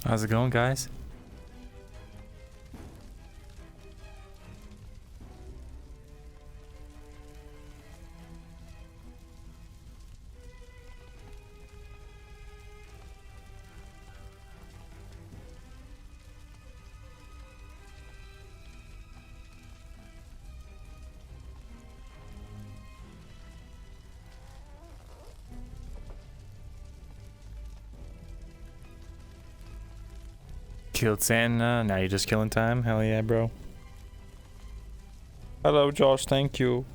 How's it going, guys? Killed Santa, now you're just killing time? Hell yeah, bro. Hello, Josh, thank you.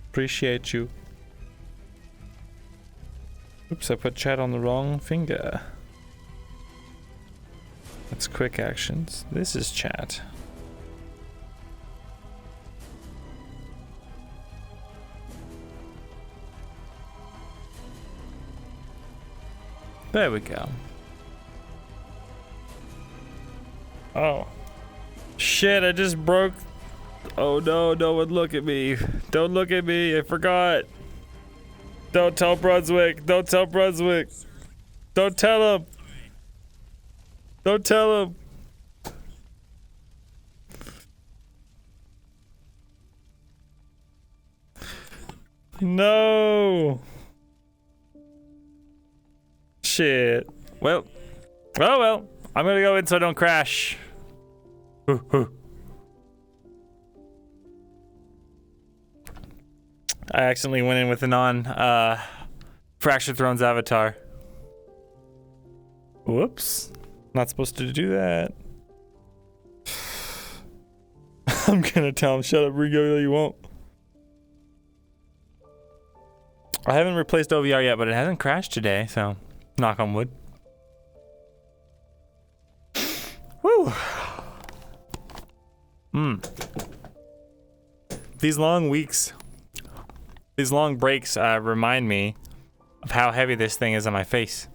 Appreciate you. Oops, I put chat on the wrong finger. That's quick actions. This is chat. There we go. Oh. Shit, I just broke. Oh no, no one look at me. Don't look at me, I forgot. Don't tell Brunswick. Don't tell Brunswick. Don't tell him. Don't tell him. No. Shit. Well. Oh well. I'm gonna go in so I don't crash. I accidentally went in with a Fractured Thrones avatar. Whoops. Not supposed to do that. I'm gonna tell him, shut up, Ringo, no, you won't. I haven't replaced OVR yet, but it hasn't crashed today, so knock on wood. Woo! These long weeks, these long breaks remind me of how heavy this thing is on my face.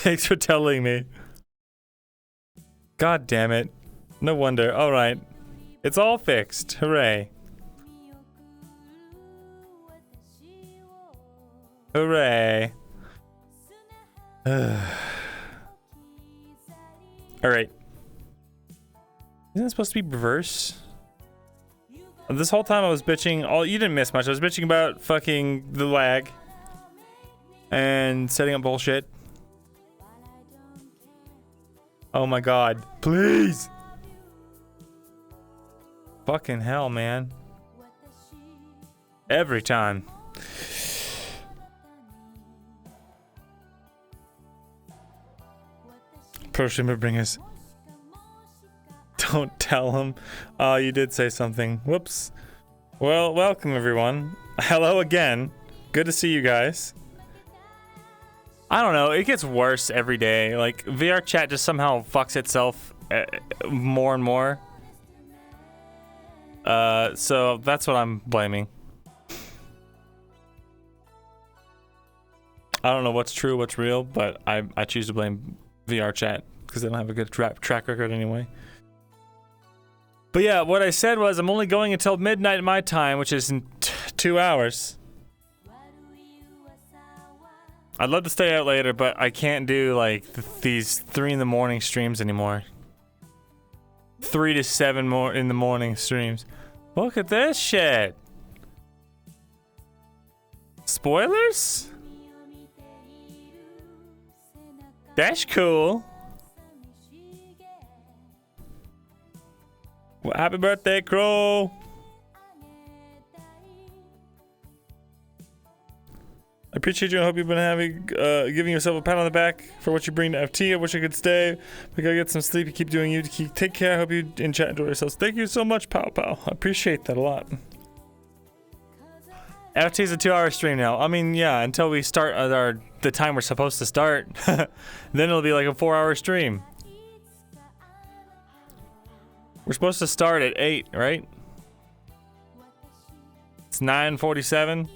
Thanks for telling me. God damn it. No wonder. Alright. It's all fixed. Hooray. Hooray. Alright. Isn't it supposed to be reverse? This whole time I was bitching. You didn't miss much. I was bitching about fucking the lag. And setting up bullshit. Oh my god. Please! Fucking hell, man. Every time. Pro streamer Bringus. Don't tell him. Oh, you did say something. Whoops. Well, welcome everyone. Hello again. Good to see you guys. I don't know. It gets worse every day. Like, VRChat just somehow fucks itself more and more. So that's what I'm blaming. I don't know what's true, what's real, but I choose to blame VRChat because they don't have a good track record anyway. But yeah, what I said was I'm only going until midnight my time, which is in 2 hours. I'd love to stay out later, but I can't do like these 3 in the morning streams anymore. 3 to 7 more in the morning streams. Look at this shit. Spoilers? That's cool. Well, happy birthday, Crow. I appreciate you. I hope you've been giving yourself a pat on the back for what you bring to FT. I wish I could stay. We gotta get some sleep. You keep doing you. Take care. I hope you in chat enjoy yourselves. Thank you so much, pal. I appreciate that a lot. FT is a 2-hour stream now. I mean, yeah, until we start at the time we're supposed to start. Then it'll be like a 4-hour stream. We're supposed to start at 8, right? It's 9:47.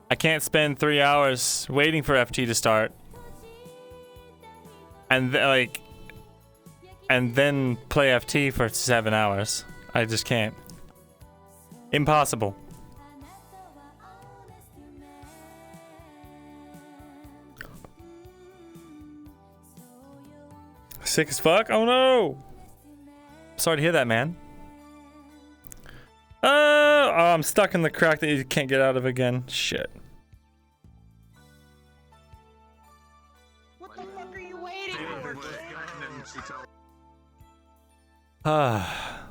I can't spend 3 hours waiting for FT to start. And then play FT for 7 hours. I just can't. Impossible. Sick as fuck? Oh no! Sorry to hear that, man. Oh, I'm stuck in the crack that you can't get out of again. Shit. What the fuck are you waiting for? Ah.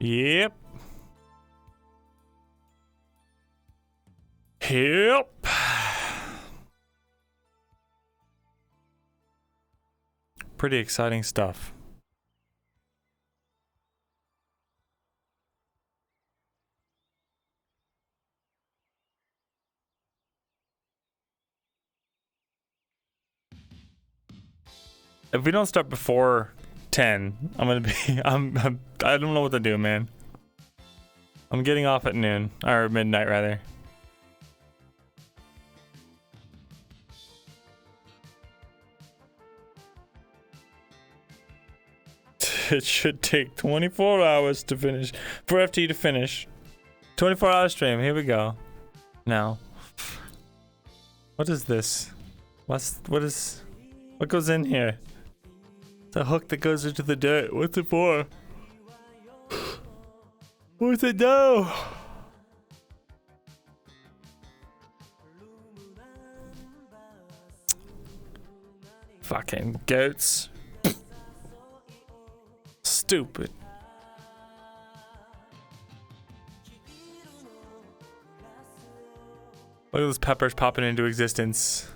Yep. Yep. Pretty exciting stuff. If we don't start before 10, I'm gonna be. I don't know what to do, man. I'm getting off at noon or midnight, rather. It should take 24 hours to finish for FT to finish. 24-hour stream. Here we go. Now, what is this? What goes in here? The hook that goes into the dirt. What's it for? What's it do? Fucking goats. Stupid. Look at those peppers popping into existence.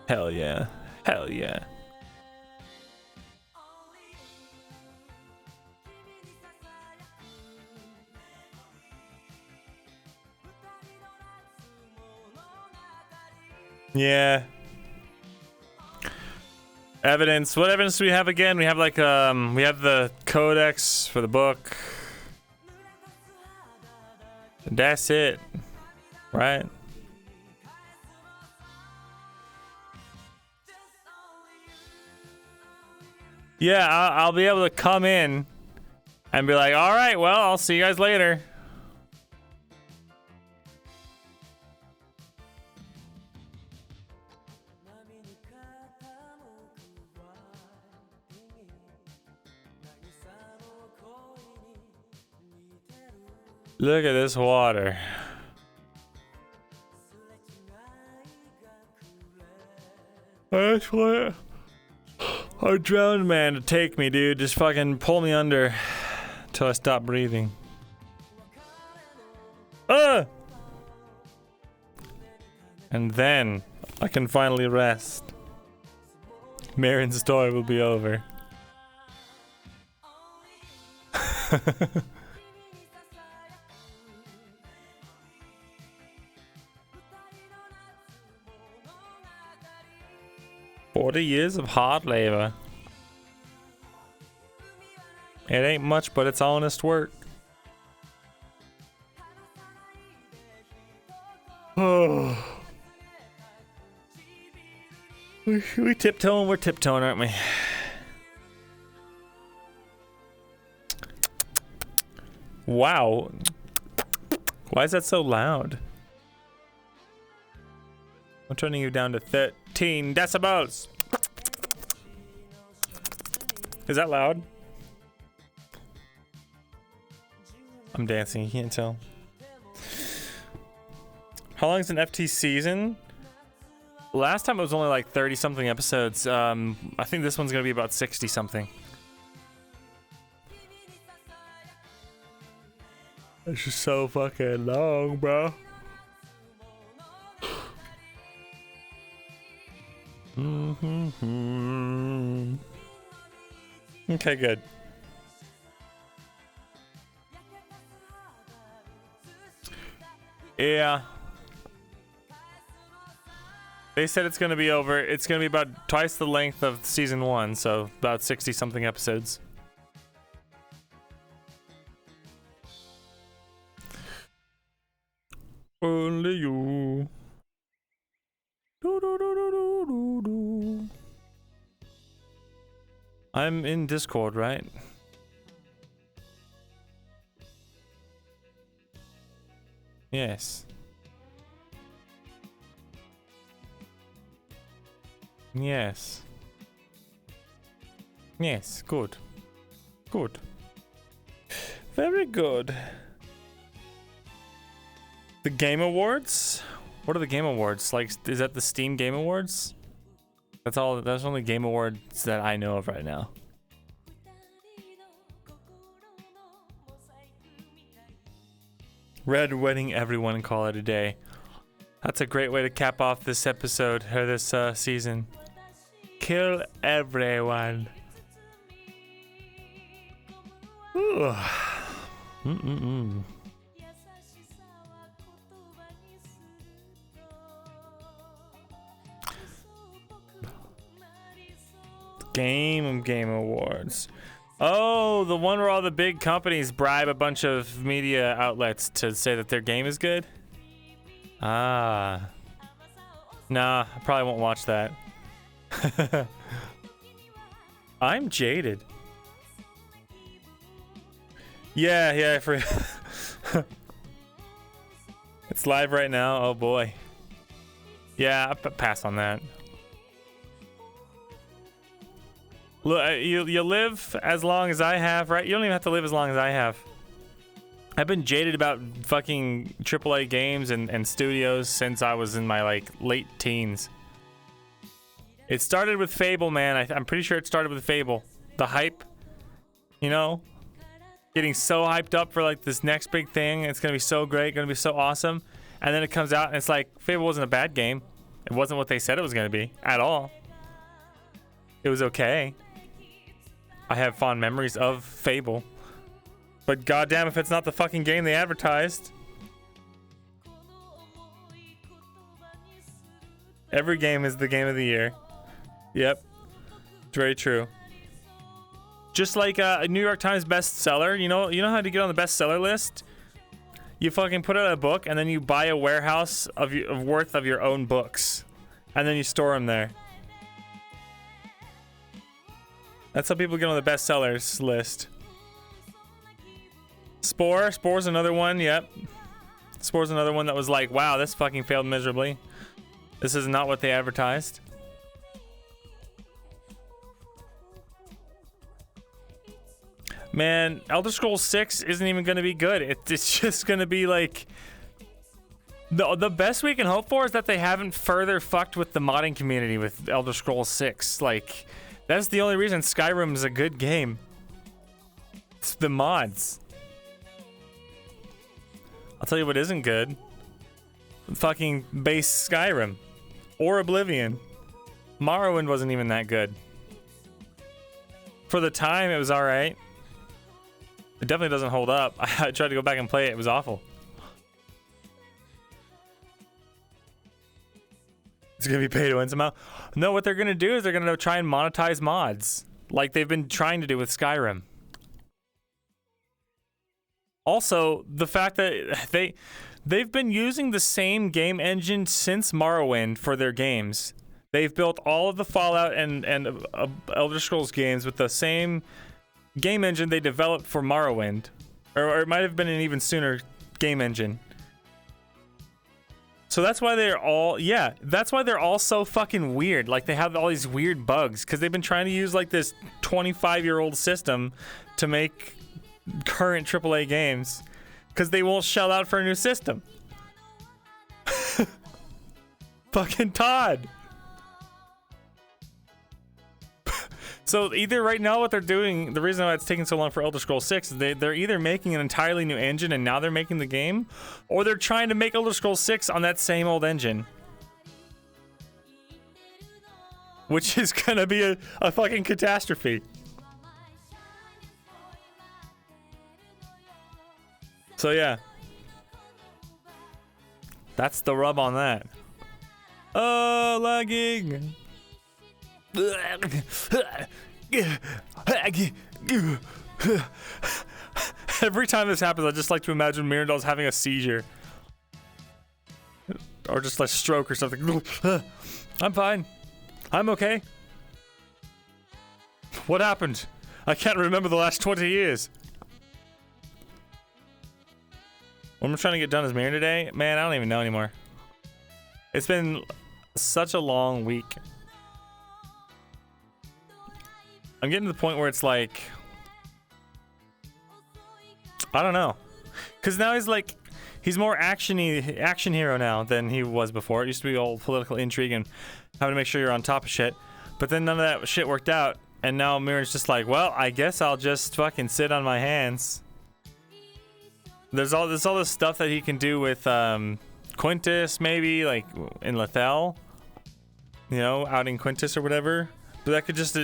Hell yeah. Hell yeah. Yeah. Evidence. What evidence do we have again? We have like we have the codex for the book. That's it. Right? Yeah, I'll be able to come in and be like, all right, well, I'll see you guys later. Look at this water. I swear. I drowned man to take me, dude. Just fucking pull me under till I stop breathing. And then I can finally rest. Myrind's story will be over. $40 of hard labor. It ain't much, but it's honest work. Oh. We tiptoeing? We're tiptoeing, aren't we? Wow. Why is that so loud? I'm turning you down to 13 decibels. Is that loud? I'm dancing, you can't tell. How long is an FT season? Last time it was only like 30 something episodes. I think this one's gonna be about 60 something. It's just so fucking long, bro. Okay, good. Yeah. They said it's gonna be over. It's gonna be about twice the length of season 1, so about 60 something episodes. Only you. I'm in Discord, right? Yes. Yes. Yes, good. Good. Very good. The Game Awards? What are the Game Awards? Like, is that the Steam Game Awards? That's all. That's only Game Awards that I know of right now. Red Wedding everyone, call it a day. That's a great way to cap off this episode or this season. Kill everyone. Game Awards. Oh, the one where all the big companies bribe a bunch of media outlets to say that their game is good? Ah. Nah, I probably won't watch that. I'm jaded. Yeah, for it's live right now. Oh boy. Yeah, I pass on that. Look, you live as long as I have, right? You don't even have to live as long as I have. I've been jaded about fucking AAA games and studios since I was in my like late teens. It started with Fable, man. I'm pretty sure it started with Fable. The hype, you know, getting so hyped up for like this next big thing. It's gonna be so great, gonna be so awesome, and then it comes out and it's like Fable wasn't a bad game. It wasn't what they said it was gonna be at all. It was okay. I have fond memories of Fable. But goddamn if it's not the fucking game they advertised. Every game is the game of the year. Yep. It's very true. Just like a New York Times bestseller, you know how to get on the bestseller list? You fucking put out a book and then you buy a warehouse of worth of your own books. And then you store them there. That's how people get on the bestsellers list. Spore's another one, yep. Spore's another one that was like, wow, this fucking failed miserably. This is not what they advertised. Man, Elder Scrolls 6 isn't even going to be good. It's just going to be like... The best we can hope for is that they haven't further fucked with the modding community with Elder Scrolls 6. Like, that's the only reason Skyrim is a good game. It's the mods. I'll tell you what isn't good. Fucking base Skyrim. Or Oblivion. Morrowind wasn't even that good. For the time, it was alright. It definitely doesn't hold up. I tried to go back and play it. It was awful. It's gonna be pay to win somehow. No, what they're gonna do is they're gonna try and monetize mods. Like they've been trying to do with Skyrim. Also, the fact that they've been using the same game engine since Morrowind for their games. They've built all of the Fallout and Elder Scrolls games with the same game engine they developed for Morrowind. Or it might have been an even sooner game engine. So that's why they're all, yeah, that's why they're all so fucking weird. Like they have all these weird bugs because they've been trying to use like this 25-year-old system to make current AAA games because they won't shell out for a new system. Fucking Todd. So either right now what they're doing, the reason why it's taking so long for Elder Scrolls 6 is they're either making an entirely new engine and now they're making the game, or they're trying to make Elder Scrolls 6 on that same old engine. Which is gonna be a fucking catastrophe. So yeah. That's the rub on that. Oh, lagging. Every time this happens, I just like to imagine Myrindal's having a seizure. Or just like stroke or something. I'm fine. I'm okay. What happened? I can't remember the last 20 years. What I'm trying to get done is Mirror today. Man, I don't even know anymore. It's been such a long week. I'm getting to the point where it's like, I don't know, because now he's more action hero now than he was before. It used to be all political intrigue and having to make sure you're on top of shit, but then none of that shit worked out, and now Mirror's just like, well, I guess I'll just fucking sit on my hands. There's all this stuff that he can do with Quintus, maybe like in Lethal, you know, outing Quintus or whatever. But that could just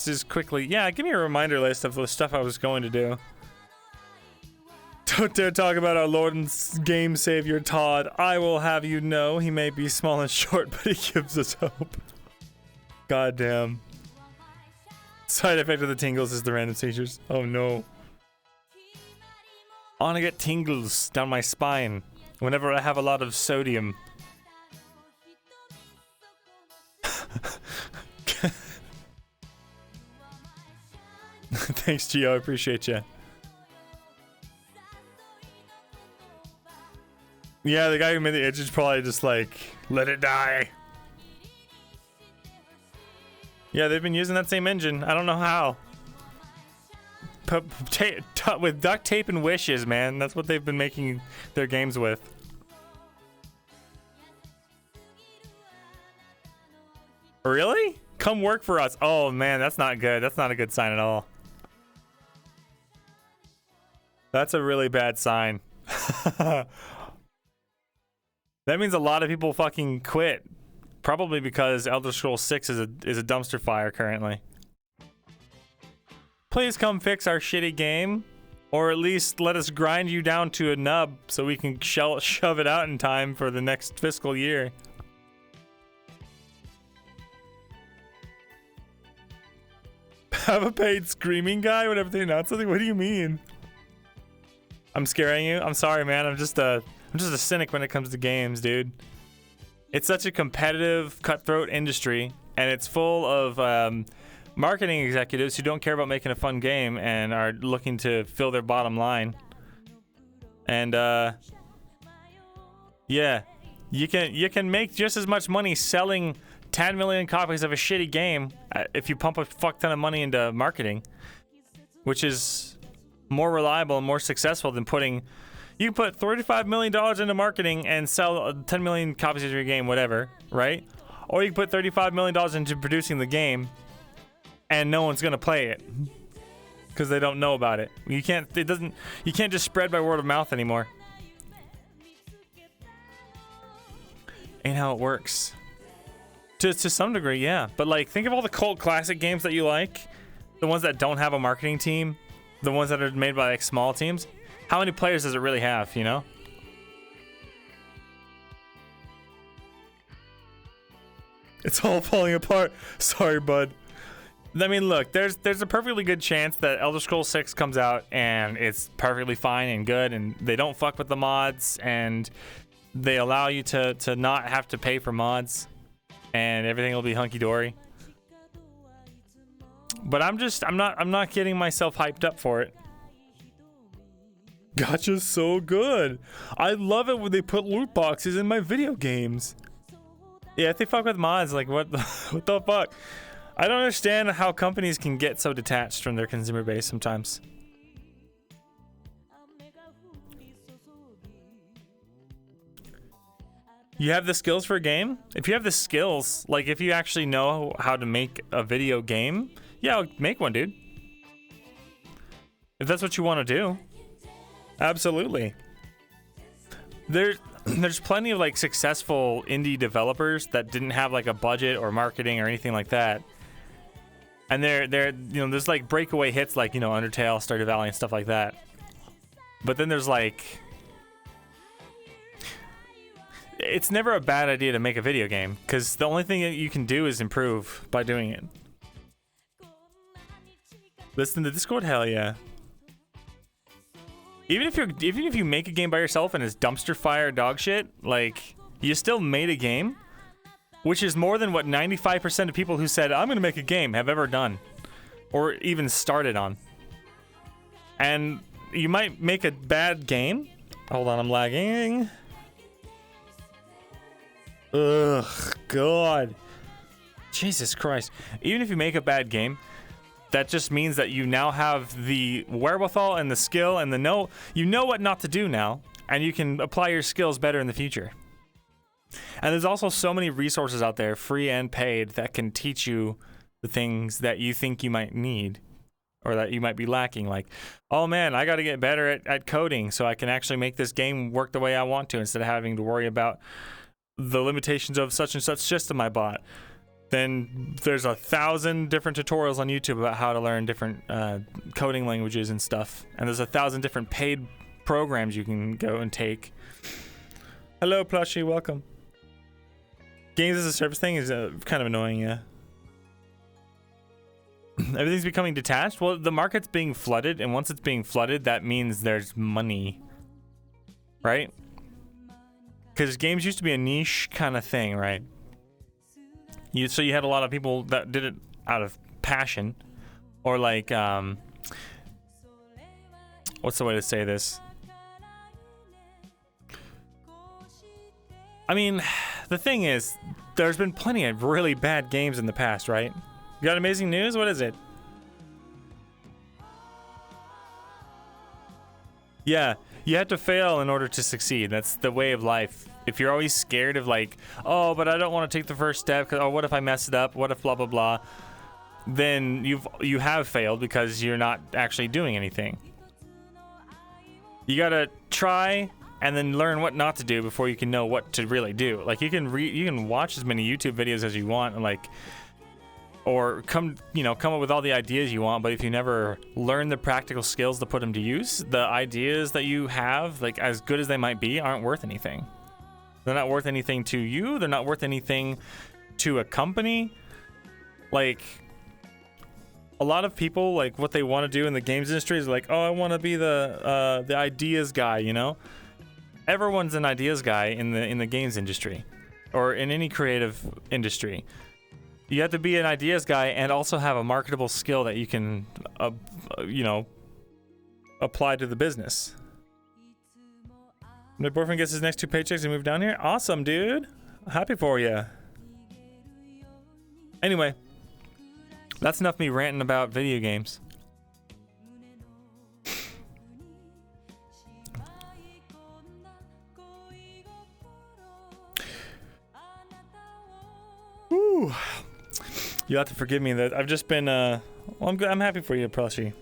as quickly... Yeah, give me a reminder list of the stuff I was going to do. Don't dare talk about our Lord and game savior, Todd. I will have you know he may be small and short, but he gives us hope. Goddamn. Side effect of the tingles is the random seizures. Oh no. I want to get tingles down my spine whenever I have a lot of sodium. Thanks, Gio. I appreciate you. Yeah, the guy who made the edge is probably just like, let it die. Yeah, they've been using that same engine. I don't know how. With duct tape and wishes, man. That's what they've been making their games with. Really? Come work for us. Oh, man, that's not good. That's not a good sign at all. That's a really bad sign. That means a lot of people fucking quit. Probably because Elder Scrolls 6 is a dumpster fire currently. Please come fix our shitty game. Or at least let us grind you down to a nub so we can shove it out in time for the next fiscal year. Have a paid screaming guy whenever they announce something? What do you mean? I'm scaring you. I'm sorry, man. I'm just a cynic when it comes to games, dude. It's such a competitive, cutthroat industry, and it's full of marketing executives who don't care about making a fun game and are looking to fill their bottom line. And yeah, you can make just as much money selling 10 million copies of a shitty game if you pump a fuck ton of money into marketing, which is more reliable and more successful than putting. You can put $35 million into marketing and sell 10 million copies of your game, whatever, right? Or you can put $35 million into producing the game and no one's gonna play it because they don't know about it. You can't just spread by word of mouth anymore. Ain't how it works. To some degree, yeah. But like, think of all the cult classic games that you like, the ones that don't have a marketing team, the ones that are made by like small teams. How many players does it really have, you know? It's all falling apart. Sorry, bud. I mean, look, there's a perfectly good chance that Elder Scrolls 6 comes out and it's perfectly fine and good, and they don't fuck with the mods, and they allow you to not have to pay for mods, and everything will be hunky-dory. But I'm not getting myself hyped up for it. Gotcha's so good. I love it when they put loot boxes in my video games. Yeah, if they fuck with mods, like what the fuck? I don't understand how companies can get so detached from their consumer base sometimes. You have the skills for a game? If you have the skills, like if you actually know how to make a video game, yeah, make one, dude. If that's what you want to do. Absolutely. There's plenty of like successful indie developers that didn't have like a budget or marketing or anything like that. And they're there's like breakaway hits like, Undertale, Stardew Valley and stuff like that. But then there's like, it's never a bad idea to make a video game, because the only thing that you can do is improve by doing it. Listen to Discord, hell yeah. Even if you make a game by yourself and it's dumpster fire dog shit, like, you still made a game, which is more than what 95% of people who said I'm gonna make a game have ever done or even started on. And you might make a bad game. Hold on, I'm lagging. Ugh, God. Jesus Christ. Even if you make a bad game, that just means that you now have the wherewithal and the skill and you know what not to do now, and you can apply your skills better in the future. And there's also so many resources out there, free and paid, that can teach you the things that you think you might need or that you might be lacking. Like, oh man, I got to get better at coding so I can actually make this game work the way I want to, instead of having to worry about the limitations of such and such system I bought. Then there's 1,000 different tutorials on YouTube about how to learn different coding languages and stuff. And there's 1,000 different paid programs you can go and take. Hello, Plushie, welcome. Games as a service thing is kind of annoying, yeah. Everything's becoming detached. Well, the market's being flooded, and once it's being flooded, that means there's money, right? Because games used to be a niche kind of thing, right? So you had a lot of people that did it out of passion, or like, what's the way to say this? I mean, the thing is, there's been plenty of really bad games in the past, right? You got amazing news? What is it? Yeah, you have to fail in order to succeed. That's the way of life. If you're always scared of like, oh, but I don't want to take the first step, or what if I mess it up? What if blah, blah, blah? Then you have failed because you're not actually doing anything. You gotta try and then learn what not to do before you can know what to really do. Like, you can watch as many YouTube videos as you want, and like, or come up with all the ideas you want, but if you never learn the practical skills to put them to use, the ideas that you have, like as good as they might be, aren't worth anything. They're not worth anything to you. They're not worth anything to a company. Like, a lot of people, like, what they want to do in the games industry is like, oh, I want to be the ideas guy, you know? Everyone's an ideas guy in the games industry, or in any creative industry. You have to be an ideas guy and also have a marketable skill that you can, you know, apply to the business. My boyfriend gets his next 2 paychecks and move down here. Awesome, dude. Happy for you. Anyway, that's enough me ranting about video games. Woo. You have to forgive me that I've just been well, I'm happy for you, Plushie.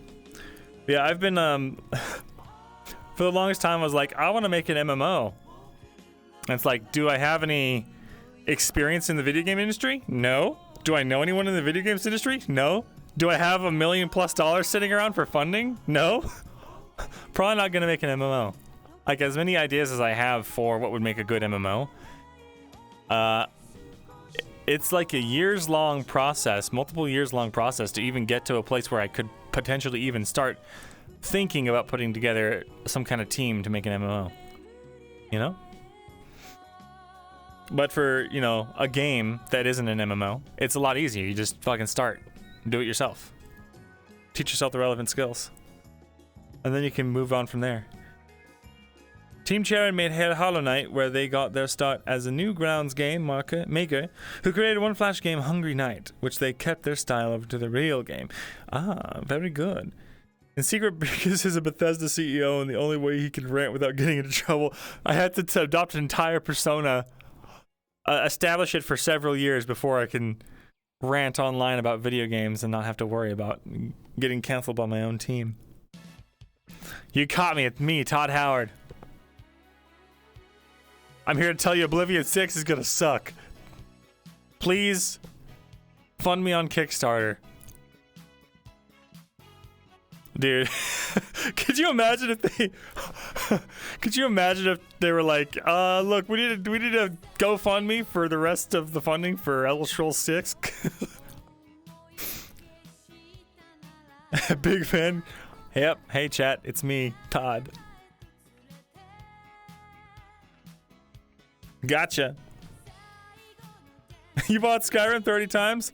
Yeah, I've been for the longest time I was like, I want to make an MMO. And it's like, do I have any experience in the video game industry? No. Do I know anyone in the video games industry? No. Do I have $1 million+ sitting around for funding? No. Probably not gonna make an MMO. Like, as many ideas as I have for what would make a good MMO, it's like a years-long process, multiple years-long process to even get to a place where I could potentially even start thinking about putting together some kind of team to make an MMO. You know? But for, you know, a game that isn't an MMO, it's a lot easier. You just fucking start. Do it yourself. Teach yourself the relevant skills. And then you can move on from there. Team Charon made Hollow Knight, where they got their start as a Newgrounds game maker who created one Flash game, Hungry Knight, which they kept their style over to the real game. Ah, very good. In secret, because he's a Bethesda CEO and the only way he can rant without getting into trouble, I had to adopt an entire persona, establish it for several years before I can rant online about video games and not have to worry about getting canceled by my own team. You caught me. It's me, Todd Howard. I'm here to tell you Oblivion 6 is gonna suck. Please fund me on Kickstarter. Dude, could you imagine if they were like, look, we need a GoFundMe for the rest of the funding for Elder Scrolls 6? Big fan. Yep. Hey chat, it's me, Todd. Gotcha. You bought Skyrim 30 times?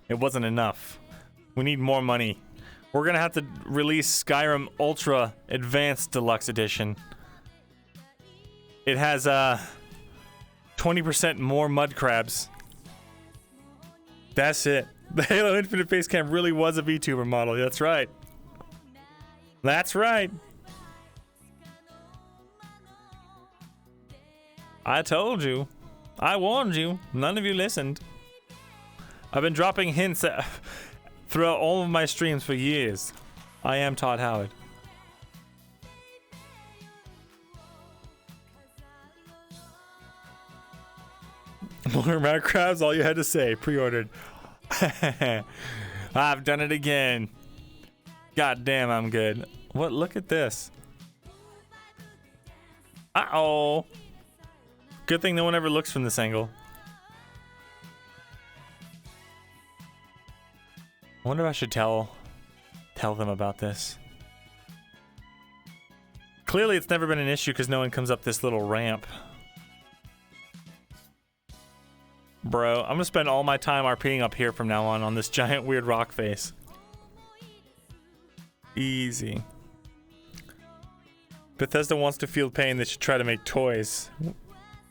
It wasn't enough. We need more money. We're gonna have to release Skyrim Ultra Advanced Deluxe Edition. It has 20% more mud crabs. That's it. The Halo Infinite Facecam really was a VTuber model. That's right. That's right. I told you. I warned you. None of you listened. I've been dropping hints throughout all of my streams for years. I am Todd Howard. More mad crabs, all you had to say. Pre-ordered. I've done it again. God damn, I'm good. What? Look at this. Uh-oh. Good thing no one ever looks from this angle. I wonder if I should tell them about this. Clearly it's never been an issue because no one comes up this little ramp. Bro, I'm gonna spend all my time RPing up here from now on this giant weird rock face. Easy. Bethesda wants to feel pain, they should try to make toys.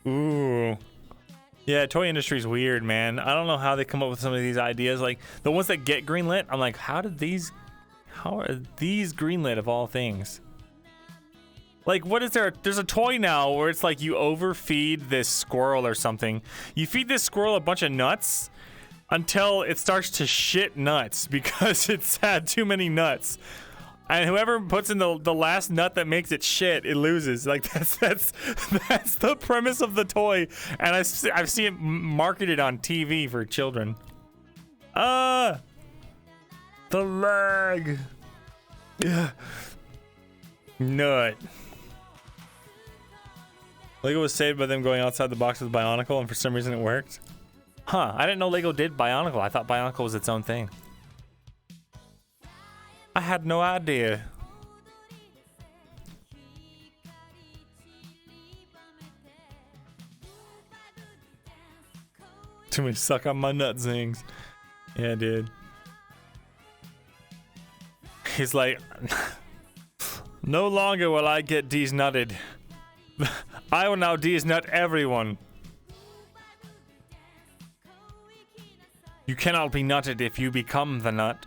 Ooh. Yeah, toy industry's weird, man. I don't know how they come up with some of these ideas. Like, the ones that get greenlit, I'm like, how are these greenlit of all things? Like, what is there? There's a toy now where it's like you overfeed this squirrel or something. You feed this squirrel a bunch of nuts until it starts to shit nuts because it's had too many nuts. And whoever puts in the last nut that makes it shit, it loses. Like that's the premise of the toy, and I've seen it marketed on TV for children. The lag. Yeah. Nut. Lego was saved by them going outside the box with Bionicle, and for some reason it worked. Huh? I didn't know Lego did Bionicle. I thought Bionicle was its own thing. I had no idea. Too many suck on my nut zings. Yeah, dude. He's like, no longer will I get D's nutted. I will now D's nut everyone. You cannot be nutted if you become the nut.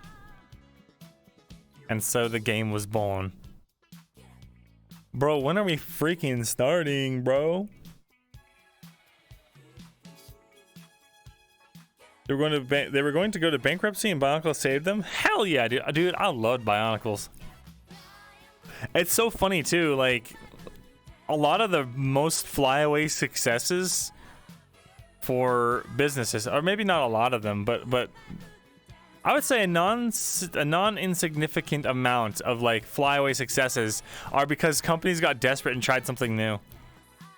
And so the game was born. Bro, when are we freaking starting, bro? They were going to go to bankruptcy and Bionicles saved them? Hell yeah, dude. Dude, I loved Bionicles. It's so funny too, like a lot of the most flyaway successes for businesses, or maybe not a lot of them, but I would say a non-insignificant amount of like flyaway successes are because companies got desperate and tried something new.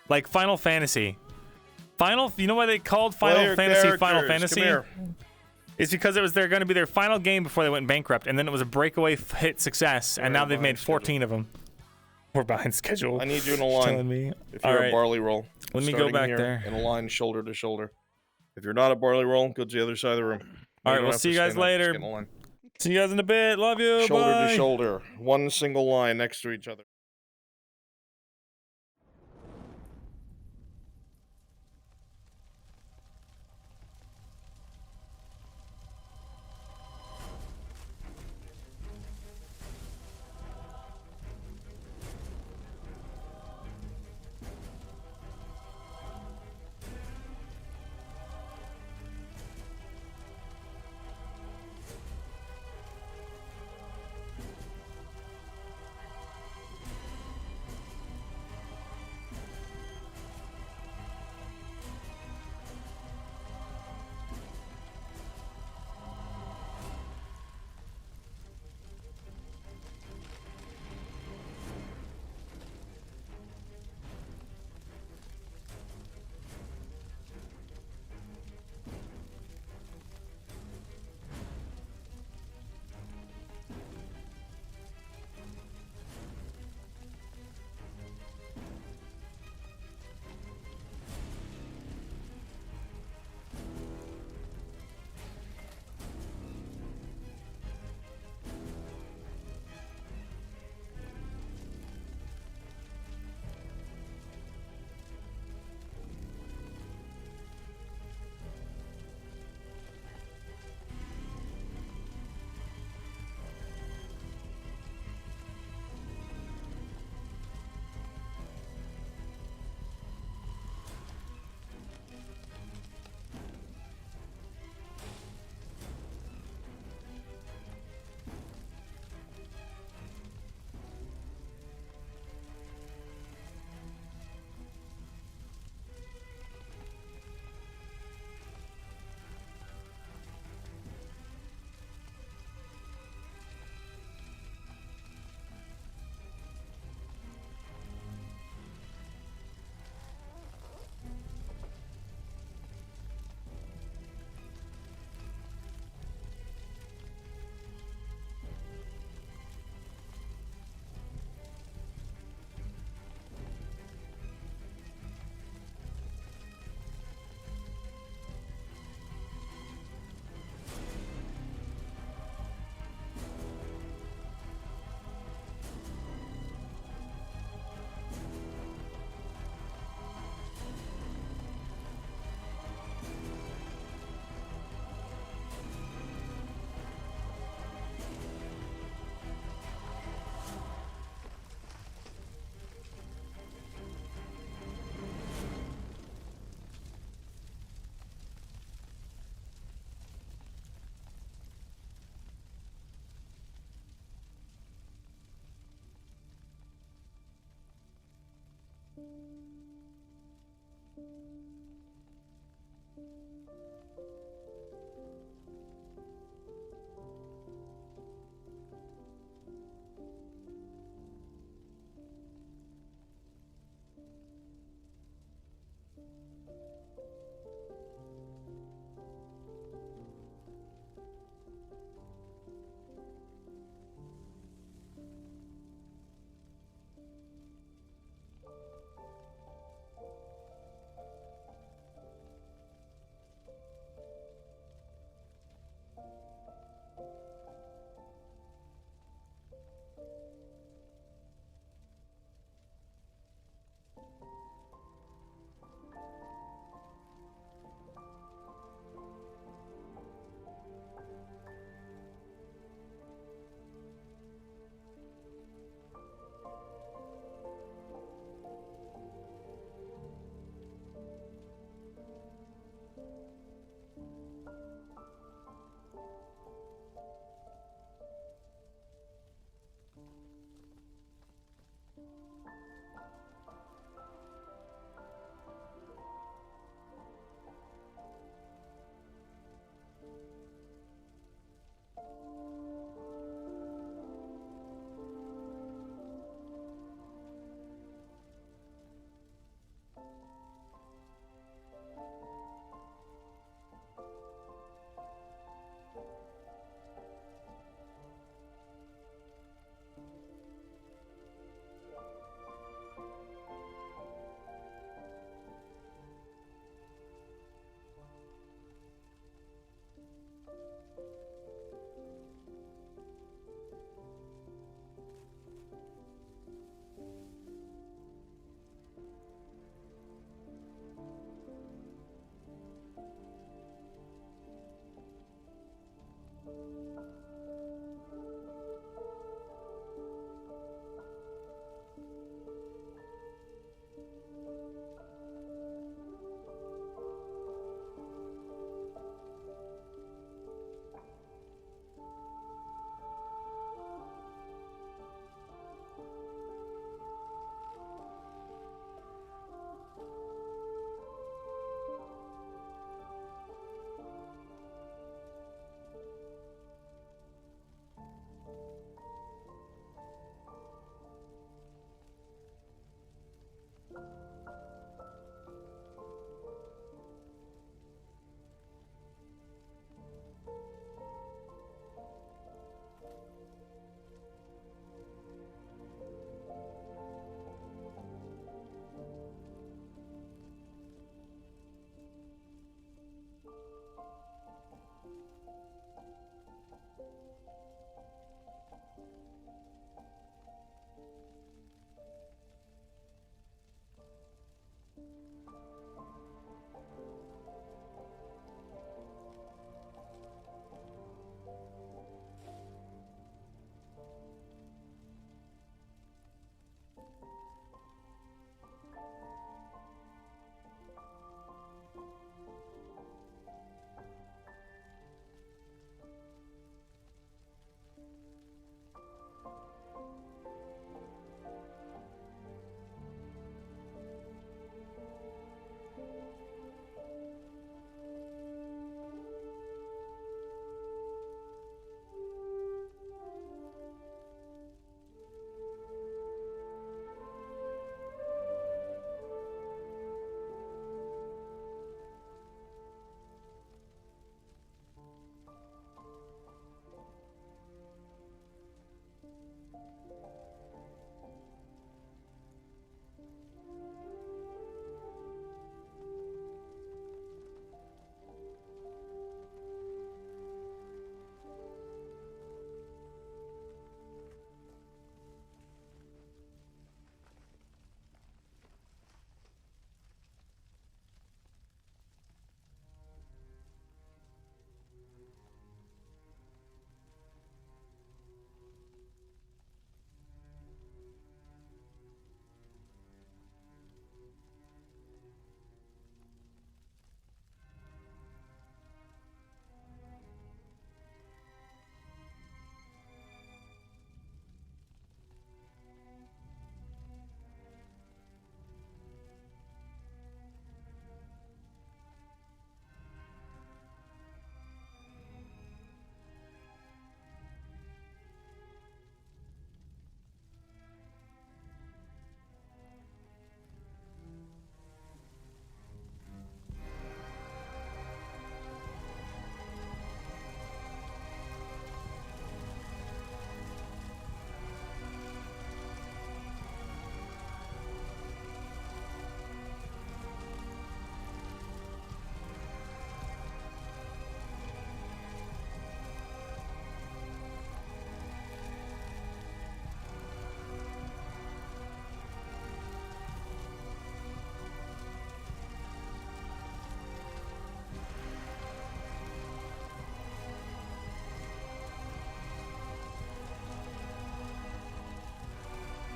Like Final Fantasy. You know why they called Final Fantasy Final Fantasy? It's because it was going to be their final game before they went bankrupt, and then it was a breakaway hit success, and now they've made 14 of them. We're behind schedule. I need you in a line. Telling me. If you're a barley roll, let me go back there in a line, shoulder to shoulder. If you're not a barley roll, go to the other side of the room. All right, we'll see you guys later. See you guys in a bit. Love you. Shoulder Bye. to shoulder, one single line next to each other.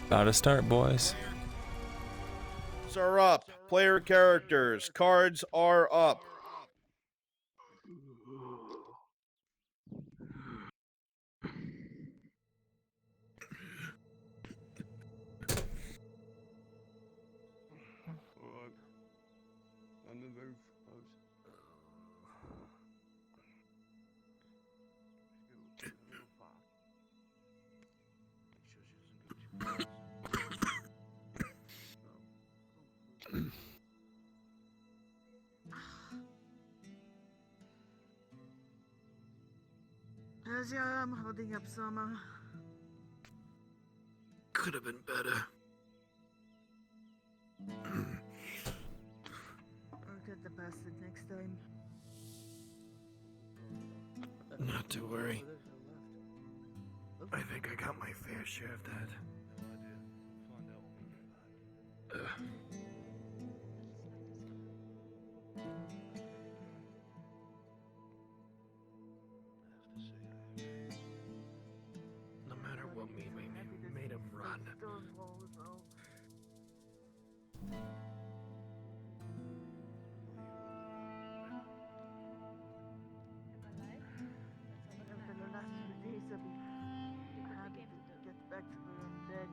About to start, boys. Cards are up. Player characters. Cards are up. Alright. On the move, folks. Let's go a little far. Make sure she doesn't go too fast. How's your arm holding up, Soma? Could have been better. I'll get the bastard next time. Not to worry. I think I got my fair share of that. No matter what we made him run. Get back to the undead.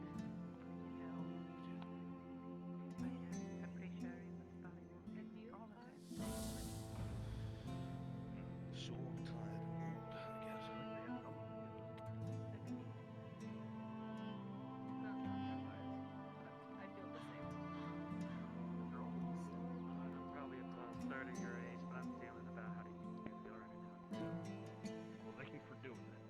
So tired and old, I guess. Probably about a third of your age, but I'm feeling about how to use the right now. Well, thank you for doing that.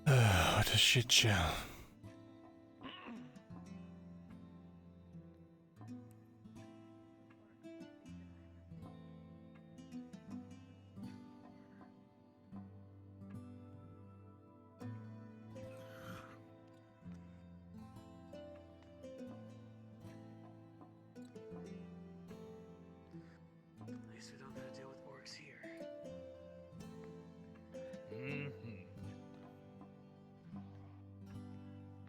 What a shit show. At least we don't gotta deal with orcs here.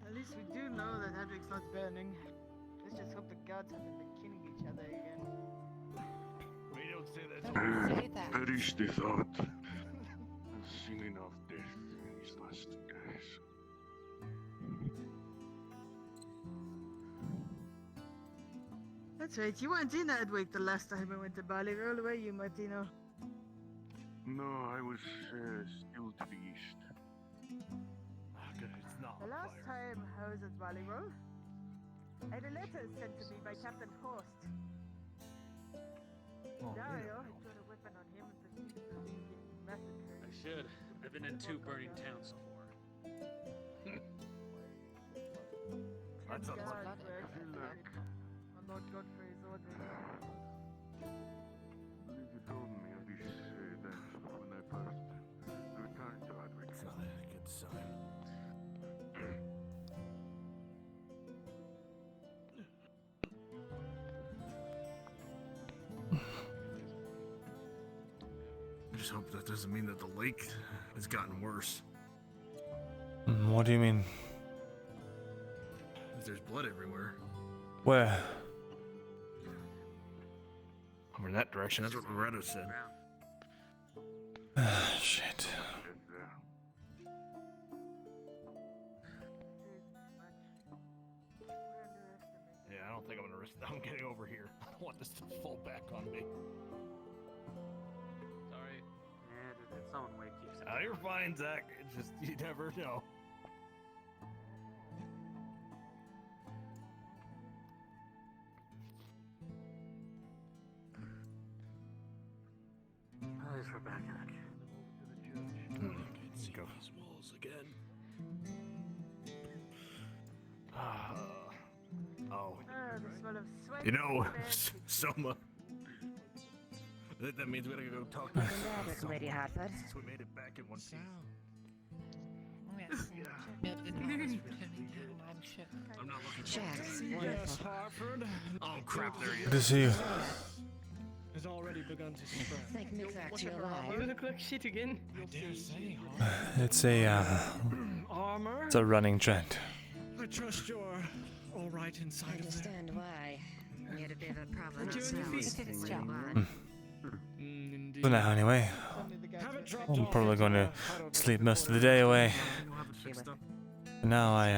At least we do know that Hedwig's not burning. Let's just hope the gods haven't been killing each other again. We don't say that. Say that. Perish the thought. I've seen enough death in these last days. That's right, you weren't in Hedwig the last time we went to Bali. Roll away, you Martino. No, I was still to the east. It's not The last time I was at Bali Roll, I had a letter sent to me by Captain Horst. Dario had put a weapon on him and proceeded to get massacred. I should. I've been in 2 burning towns before. That's God unlucky. works Good luck. on Lord Godfrey's orders. You told me of this death when I first returned to Hedwig. It's not a good sign. I just hope that doesn't mean that the lake has gotten worse. What do you mean? If there's blood everywhere. Where? Over in that direction, that's what Loretta said. Shit. Yeah, I don't think I'm gonna risk. I'm getting over here. I don't want this to fall back on me. Sorry. Yeah, did someone wake you? You're fine, Zach. It's just you never know. At least we're back in it. Let's go. These walls again. Oh, The smell of sweat. You know, and bad Soma. That means we gotta go talk to Ready, Hartford? since we made it back in one piece. Oh, yes. I'm not looking Jax, Yes, wonderful. Harford. Oh crap, there he Good to is. see you. Has already begun to spread. Thank Mithrax, you're You alive. look like shit again. I dare say, It's Armor? a running trend. I trust you're all right I inside of there. understand why. You had a bit of a problem Would you yourselves. defeat When it? you won. Indeed. For now, anyway. Only the guys Have who it are dropped I'm off probably into going to the huddle sleep before most of the the day rest away. We'll have it fixed up. For now, I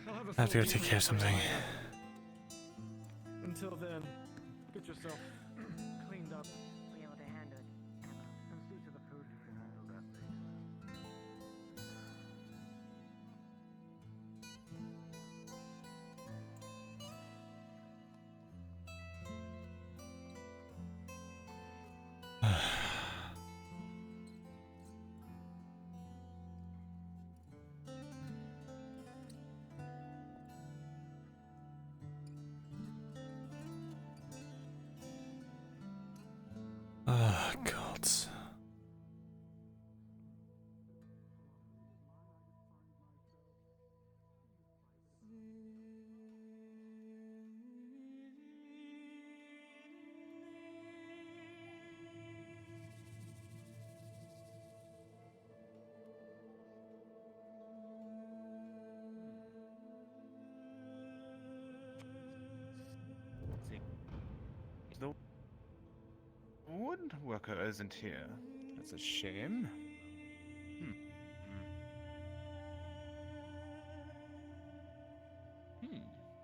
I'll have to go full take care of debrief something. later. Until then, get yourself cleaned up. Be able to handle it. And see to the food you can handle that later. Oh, gods. The woodworker isn't here. That's a shame.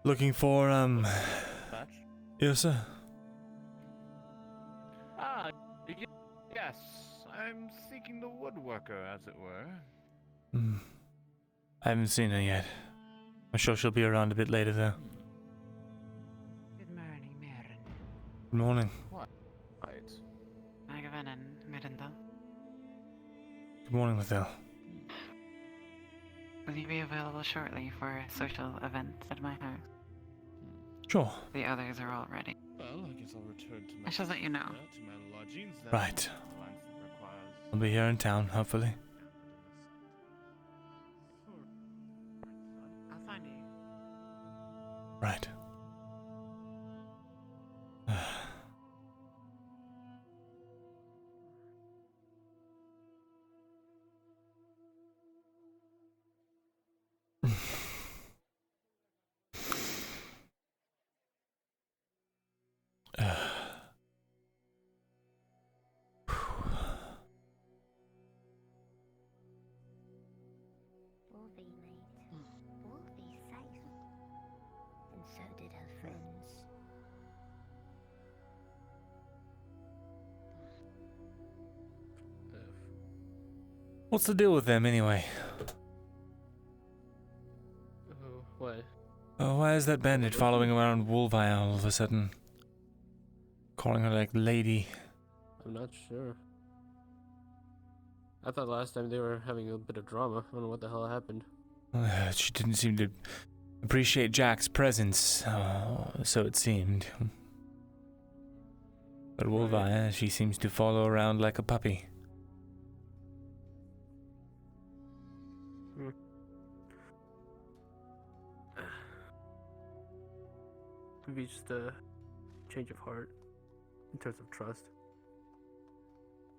Looking for, Patch? Ilsa? Ah, yes. I'm seeking the woodworker, as it were. Hmm. I haven't seen her yet. I'm sure she'll be around a bit later, though. Good morning, Myrindal. Good morning. Right. Magavan and Myrindal. Good morning, Mathil. Will you be available shortly for a social event at my house? Sure. The others are all ready. Well, I guess I'll return to my I shall let you know. to my lodgings then. Right. Once it requires. I'll be here in town, hopefully. I'll find you. Right. Wolfie, mate. Wolfie's safe. And so did her friends. What's the deal with them, anyway? What? Oh, why is that bandit following around Wolvi all of a sudden? Calling her, like, lady. I'm not sure. I thought last time they were having a bit of drama. I don't know what the hell happened. She didn't seem to appreciate Jack's presence, so it seemed. But Wolvi, she seems to follow around like a puppy. Maybe just a change of heart in terms of trust.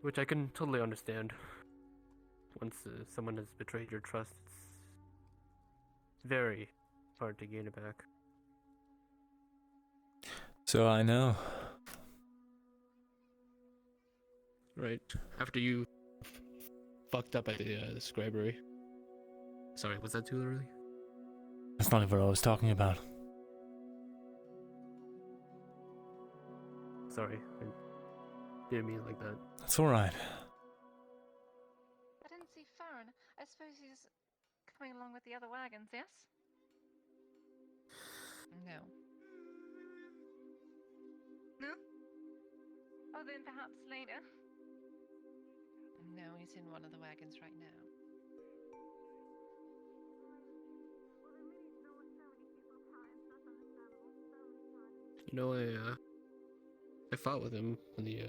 Which I can totally understand. Once someone has betrayed your trust, it's very hard to gain it back. So I know. Right. After you fucked up at the scribery. Sorry, was that too early? That's not even what I was talking about. Sorry, I didn't mean it like that. That's alright. I didn't see Farron. I suppose he's coming along with the other wagons, yes? No. No? Oh, then perhaps later. No, he's in one of the wagons right now. You know, I fought with him on the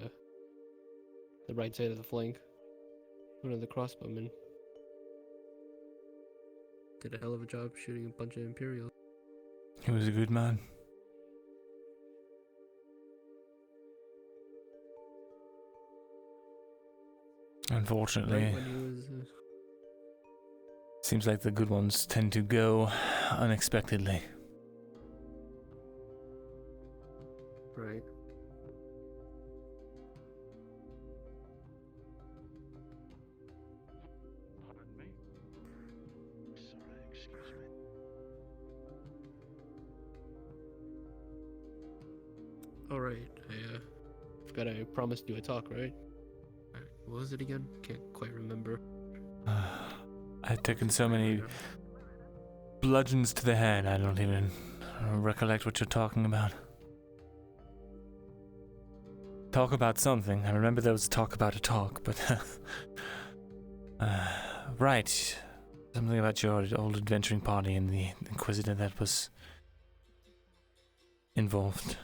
right side of the flank. One of the crossbowmen. did a hell of a job shooting a bunch of Imperials. He was a good man. Unfortunately, Right when he was. seems like the good ones tend to go unexpectedly. Right. Pardon me? Sorry, excuse me. Alright, I forgot I promised you a talk, right? What was it again? Can't quite remember. I've taken so many bludgeons to the head, I don't even recollect what you're talking about. Talk about something. I remember there was a talk about a talk, but... right. Something about your old adventuring party and the Inquisitor that was involved.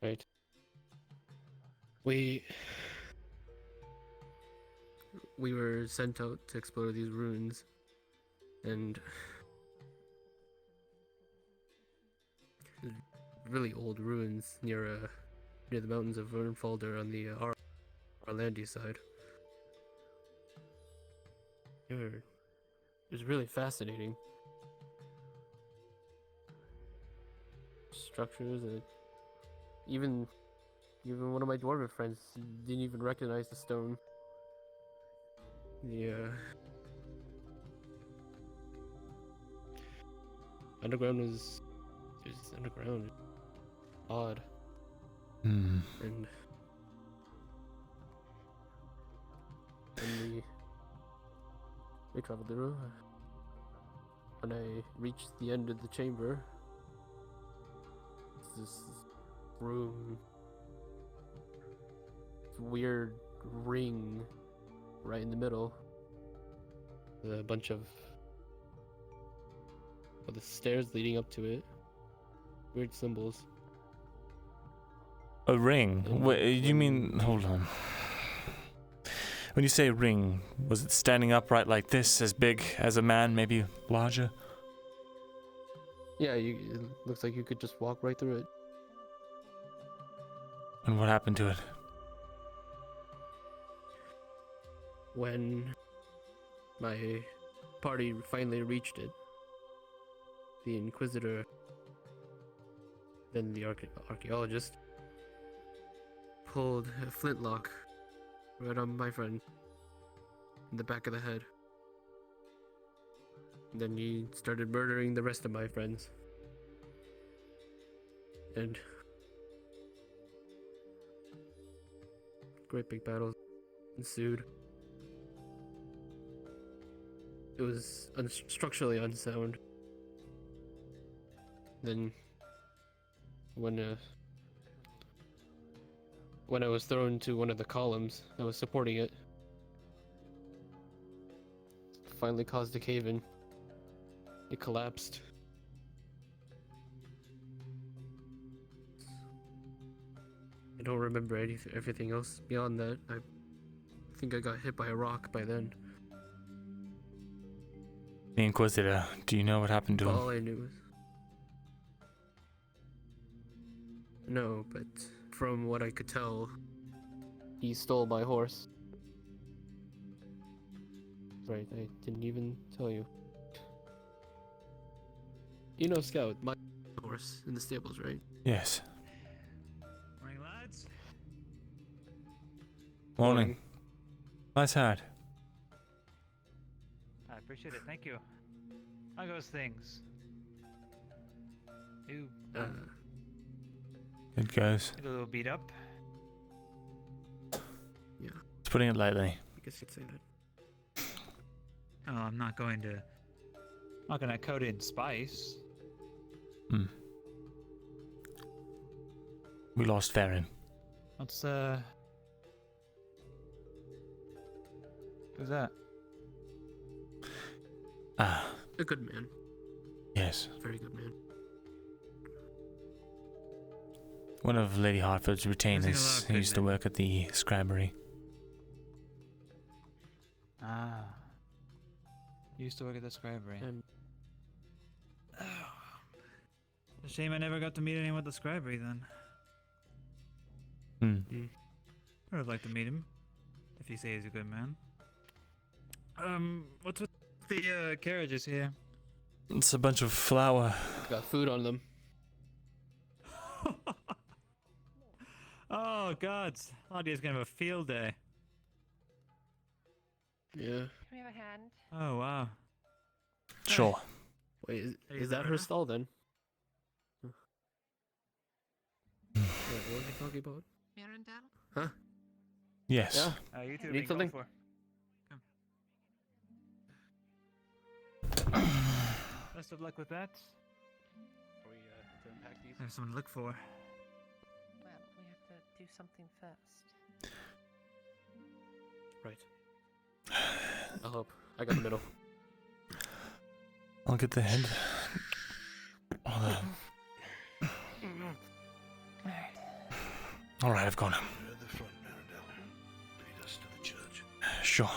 Right. We were sent out to explore these ruins, and really old ruins near the mountains of Vernfalder on the Arlandi side. It was really fascinating. Structures, and even one of my dwarven friends didn't even recognize the stone. The underground was just underground, odd, and we traveled through. When I reached the end of the chamber, this room, this weird ring right in the middle, with a bunch of the stairs leading up to it, weird symbols. A ring? Wait, you mean... Hold on. When you say ring, was it standing upright like this, as big as a man, maybe larger? Yeah, it looks like you could just walk right through it. And what happened to it? When my party finally reached it, the Inquisitor, then the archaeologist, pulled a flintlock right on my friend in the back of the head. And then he started murdering the rest of my friends. And great big battles ensued. It was structurally unsound. Then, when I was thrown to one of the columns that was supporting it, finally caused a cave-in. It collapsed. I don't remember everything else beyond that. I think I got hit by a rock by then. The Inquisitor, do you know what happened to him? All I knew was... No, but from what I could tell, he stole my horse. Right, I didn't even tell you. You know Scout, my horse in the stables, right? Yes. Morning, lads. Morning. Nice hat. I appreciate it, thank you. How goes things? You It goes. get a little beat up. Yeah. It's putting it lightly. I guess you'd say that. Oh, I'm not gonna coat it in spice. We lost Farron. What's who's that? Ah, A good man. yes. Very good man. One of Lady Hartford's retainers who used to work at the scribery. Ah. Used to work at the scribery. And A shame I never got to meet anyone at the scribery then. I would like to meet him, if you say he's a good man. What's with the carriages here? It's a bunch of flour. got food on them. Oh gods, Claudia's gonna have a field day. Yeah. Can we have a hand? Oh wow. Sure. Wait, Hey, is that her Lorna? stall then? Wait, what was he talking about? Myrindal? Huh? Yes. Yeah. You two Need something? for. Best of luck with that. Are we to unpack these? I have someone to look for. Well, we have to do something first. Right. I'll help. I got the middle. I'll get the head. All right, I've got him. You're at the front, Myrindal. Lead us to the church. Sure.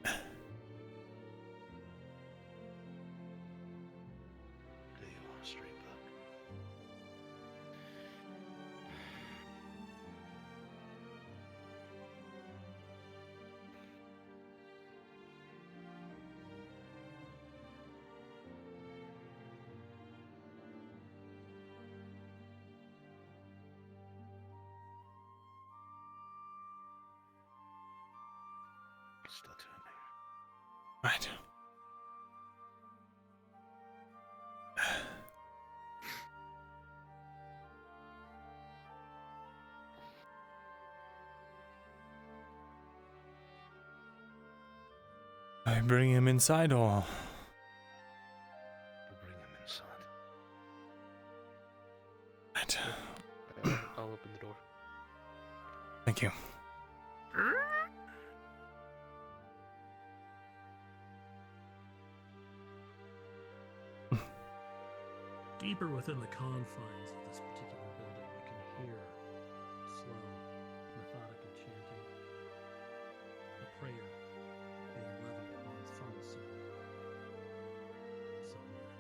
There you are, straight back. Still turning. Right. I bring him inside or? We'll bring him inside. Right. I'll open the door. Thank you. Deeper within the confines of this particular building, you can hear slow, methodical chanting. A prayer being levied upon some soul. Somewhere.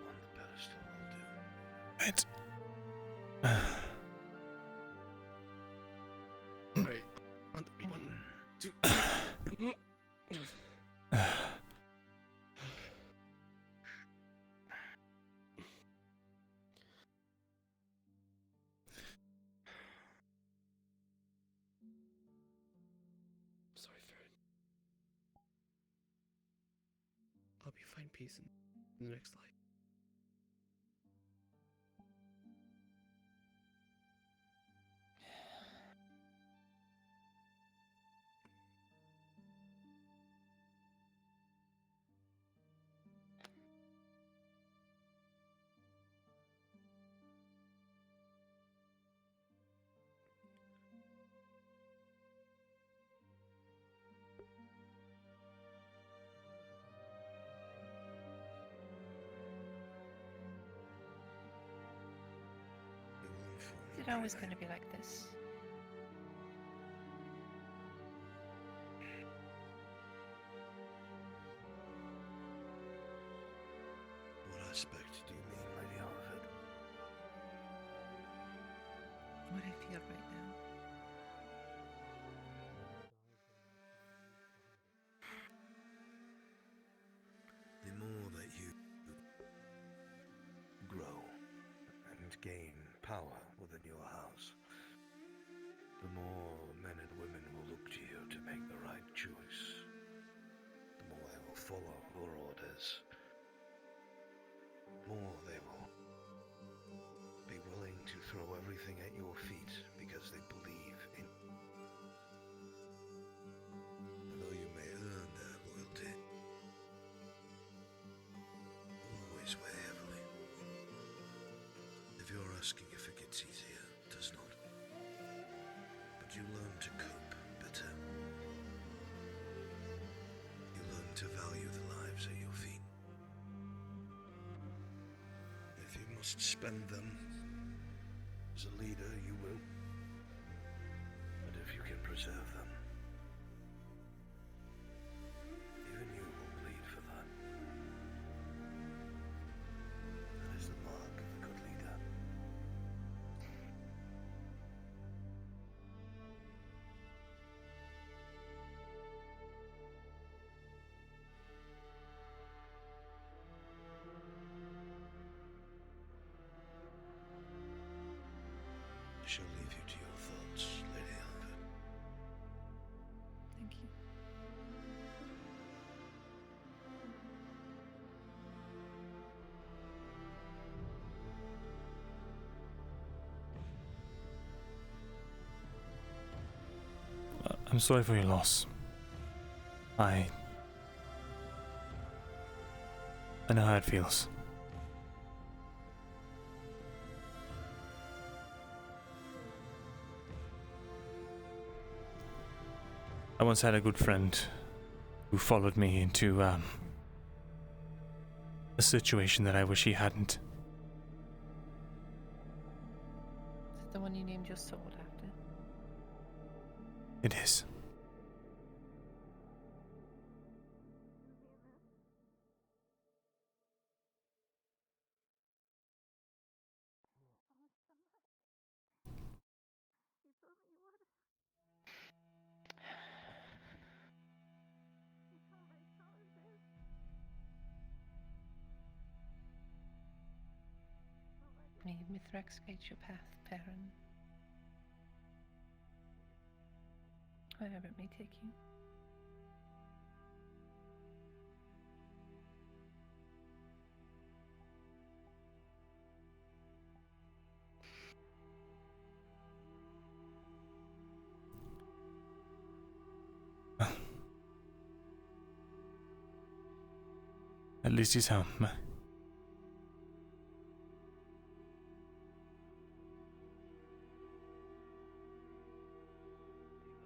On the pedestal will do. Right. Right. One, two. Sorry, Farron. I'll help you find peace in the next life. Is it always going to be like this? What aspect do you mean, Lady Harford? What I feel right now. The more that you grow and gain power within your house, the more men and women will look to you to make the right choice. The more they will follow your orders. The more they will be willing to throw everything at your feet gets easier, does not. But you learn to cope better. You learn to value the lives at your feet. If you must spend them as a leader, you will. But if you can preserve them, even you will bleed for that. That is the mark of a good leader. I shall leave you to your thoughts, Lady Elven. Thank you. I'm sorry for your loss. I know how it feels. I once had a good friend who followed me into a situation that I wish he hadn't. Is it the one you named your sword after? It is. May Mithrax guide your path, Perrin. Wherever it may take you. At least he's home. He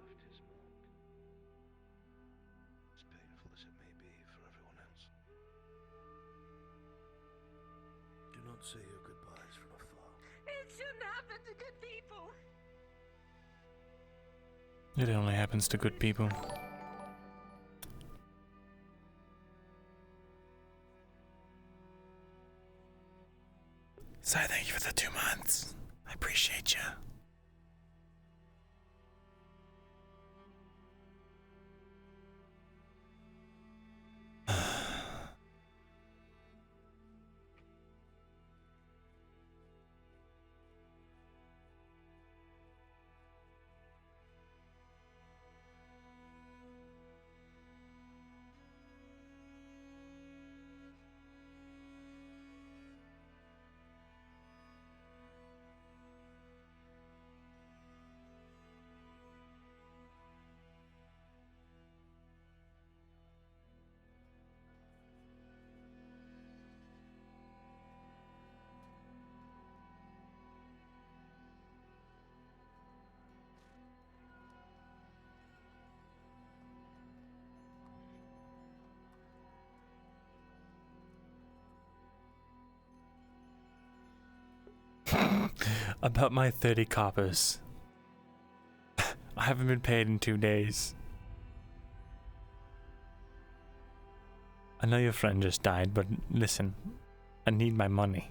left his mark. As painful as it may be for everyone else. Do not say your goodbyes from afar. It shouldn't happen to good people. It only happens to good people. So thank you for the 2 months. I appreciate you. About my 30 coppers. I haven't been paid in 2 days. I know your friend just died, but listen, I need my money.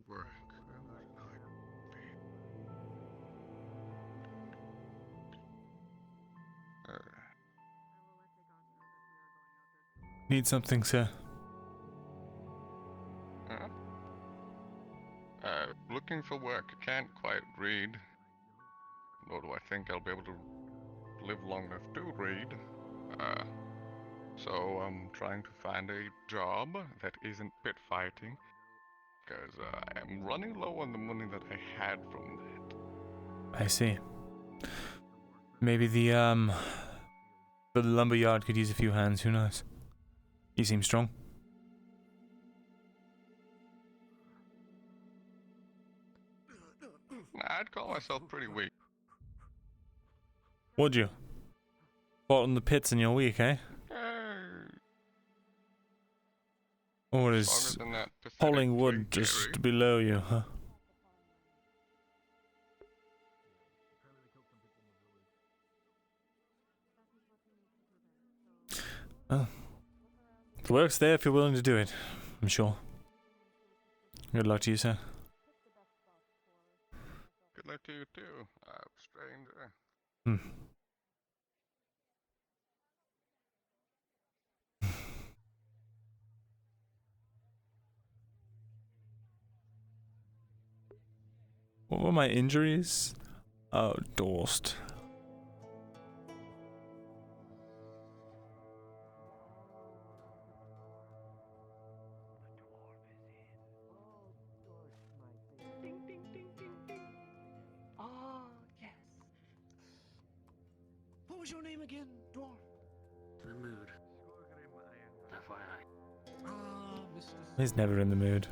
work. Need something, sir? Looking for work. I can't quite read. Nor do I think I'll be able to live long enough to read. So I'm trying to find a job that isn't pit fighting. Because I am running low on the money that I had from that. I see. Maybe the lumberyard could use a few hands, who knows? You seem strong. I'd call myself pretty weak. Would you? Fought in the pits in your week, eh? Or is hauling wood just below you, huh? Oh. The work's there if you're willing to do it, I'm sure. Good luck to you, sir. Good luck to you too, stranger. What were my injuries? Oh, Dorst. Yes. What was your name again, dwarf? The mood. Mr. He's never in the mood.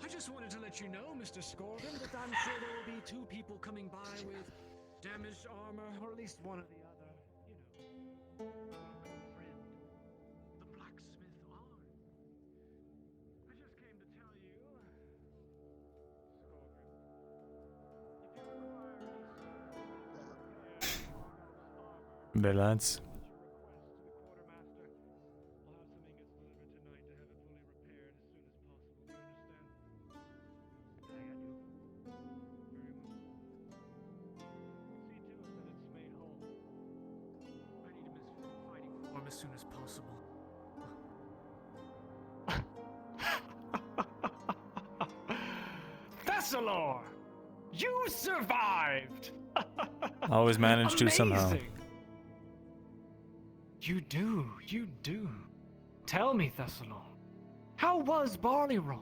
I just wanted to let you know, Mr. Scorpion, that I'm sure there will be 2 people coming by with damaged armor, or at least one or the other. You know, friend, the blacksmith arm. I just came to tell you, Scorpion, There, lads. as soon as possible. Thesalor! You survived! I always manage to somehow. Amazing! You do. Tell me, Thesalor, how was Barley Roll?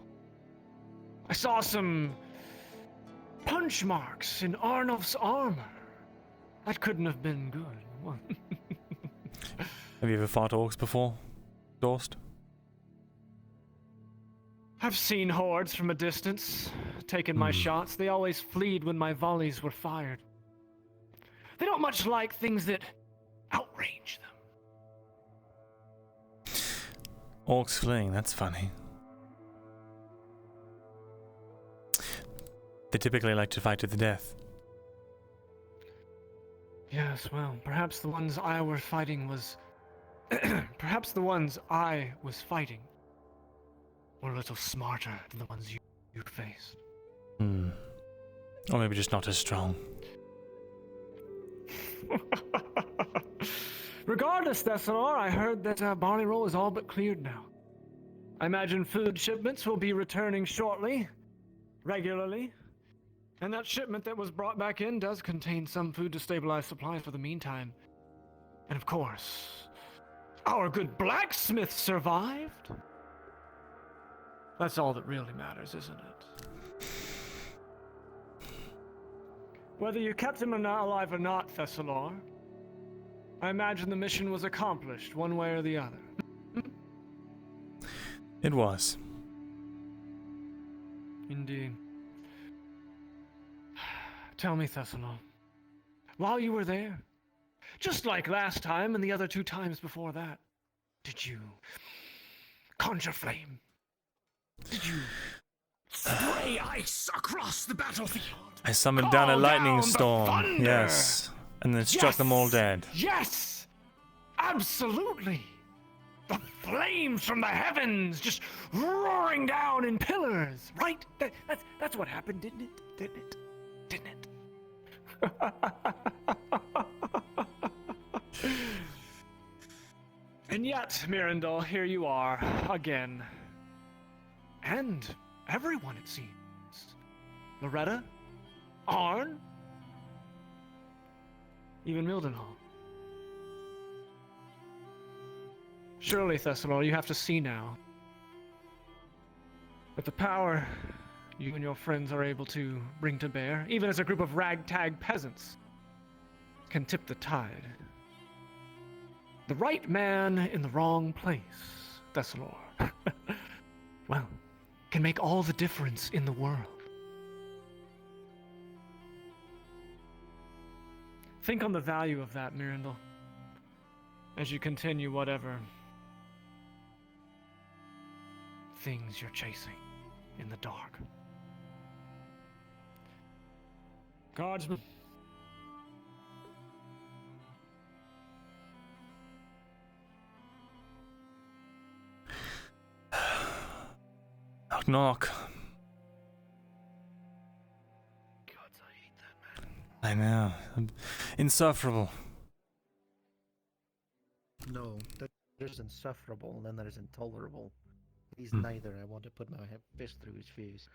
I saw some punch marks in Arnulf's armor. That couldn't have been good. Have you ever fought orcs before, Dorst? I've seen hordes from a distance, taken my shots. They always fled when my volleys were fired. They don't much like things that outrange them. Orcs fleeing, that's funny. They typically like to fight to the death. Yes, well, perhaps the ones I was fighting was... perhaps the ones I was fighting were a little smarter than the ones you faced. Or maybe just not as strong. Regardless, Thesalor, I heard that Barley Roll is all but cleared now. I imagine food shipments will be returning shortly, regularly. And that shipment that was brought back in does contain some food to stabilize supplies for the meantime. And of course, our good blacksmith survived. That's all that really matters, isn't it? Whether you kept him alive or not, Thesalor, I imagine the mission was accomplished one way or the other. It was. Indeed. Tell me, Thesalor, while you were there, just like last time and the other 2 times before that, did you conjure flame? Did you spray ice across the battlefield? I summoned down a lightning down storm, yes, and then struck them all dead. Yes! Absolutely! The flames from the heavens just roaring down in pillars, right? That's what happened, didn't it? Didn't it? Didn't it? And yet, Myrindal, here you are, again. And everyone, it seems. Loretta? Arn? Even Mildenhall. Surely, Thesalor, you have to see now. But the power you and your friends are able to bring to bear, even as a group of ragtag peasants, can tip the tide. The right man in the wrong place, Thesalor, well, can make all the difference in the world. Think on the value of that, Myrindal, as you continue whatever things you're chasing in the dark. Guardsmen. Knock, knock. Gods, I hate that man. I know. Insufferable. No, there's insufferable and then there's intolerable. He's neither. I want to put my fist through his face.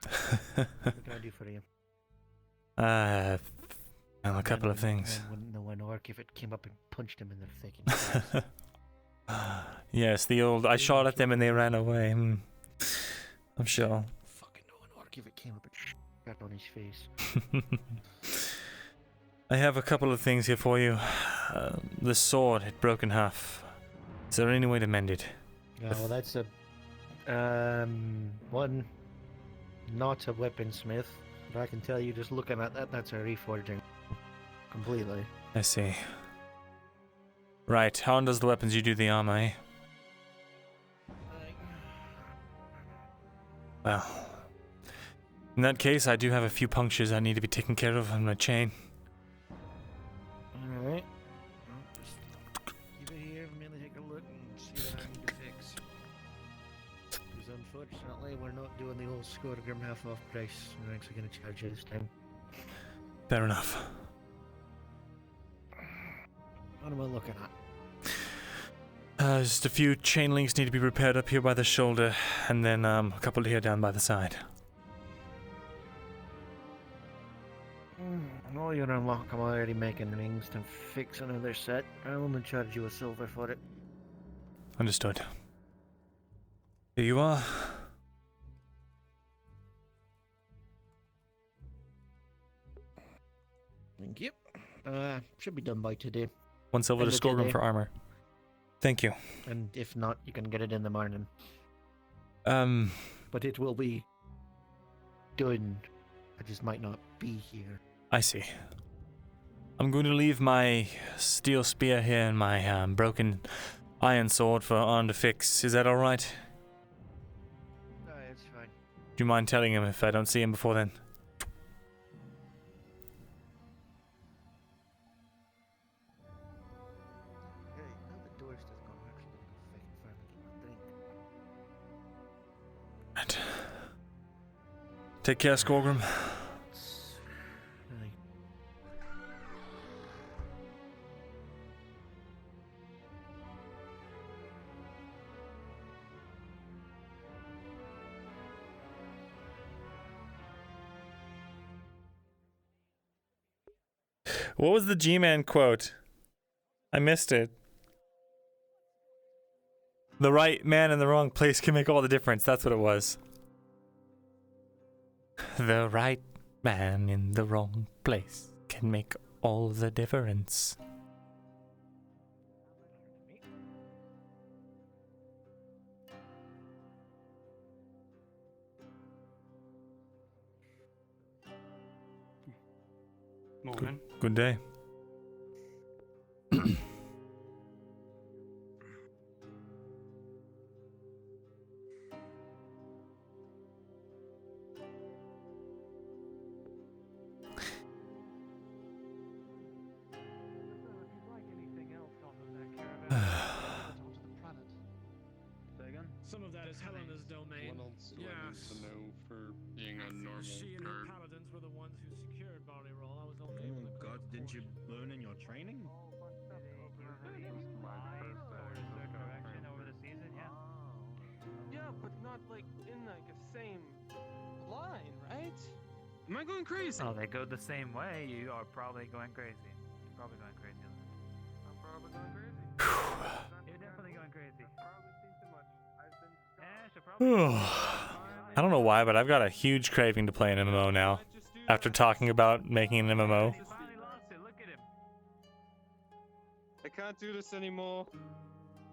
What can I do for you? Well, a couple of things. I wouldn't know an orc if it came up and punched him in the fucking face. Yes, the old. I shot at them and they ran away. I'm sure. Fucking know an orc if it came up and shat on his face. I have a couple of things here for you. The sword had broken half. Is there any way to mend it? Yeah, well, that's a one, not a weaponsmith, but I can tell you just looking at that, that's a reforging. Completely. I see. Right, how does the weapons you do the armor, eh? Well, in that case, I do have a few punctures that need to be taken care of on my chain. Alright. Just keep it here for me to take a look and see what I need to fix. Because unfortunately, we're not doing the old Skorgrim half-off price. We're actually going to charge you this time. Fair enough. What am I looking at? Just a few chain links need to be repaired up here by the shoulder, and then a couple here down by the side. While you're unlocked, I'm already making rings to fix another set. I'll only charge you a silver for it. Understood. Here you are. Thank you. Should be done by today. 1 silver to End of Skorgrim today. for armor. Thank you. And if not, you can get it in the morning. But it will be done. I just might not be here. I see. I'm going to leave my steel spear here and my broken iron sword for Arn to fix. Is that alright? No, it's fine. Do you mind telling him if I don't see him before then? Hey, now the door's just gone. I'm actually gonna go fucking farm and get my drink. Right. Take care, Skorgrim. Aye. What was the G-Man quote? I missed it. The right man in the wrong place can make all the difference. That's what it was. The right man in the wrong place can make all the difference. Morning. Good day. is Helena's domain. What else do I need Yes. to know for being a normal She and her guard? paladins were the ones who secured Barley Roll. I was only able to God, didn't you learn in your training? Direction over the season, yeah. Yeah, but not like in like a same line, right? Am I going crazy? Oh, they go the same way. You are probably going crazy. You're probably going crazy. I'm probably going crazy. You're definitely going crazy. Probably seen too much. I've been I don't know why, but I've got a huge craving to play an MMO now. After talking about making an MMO. I can't do this anymore.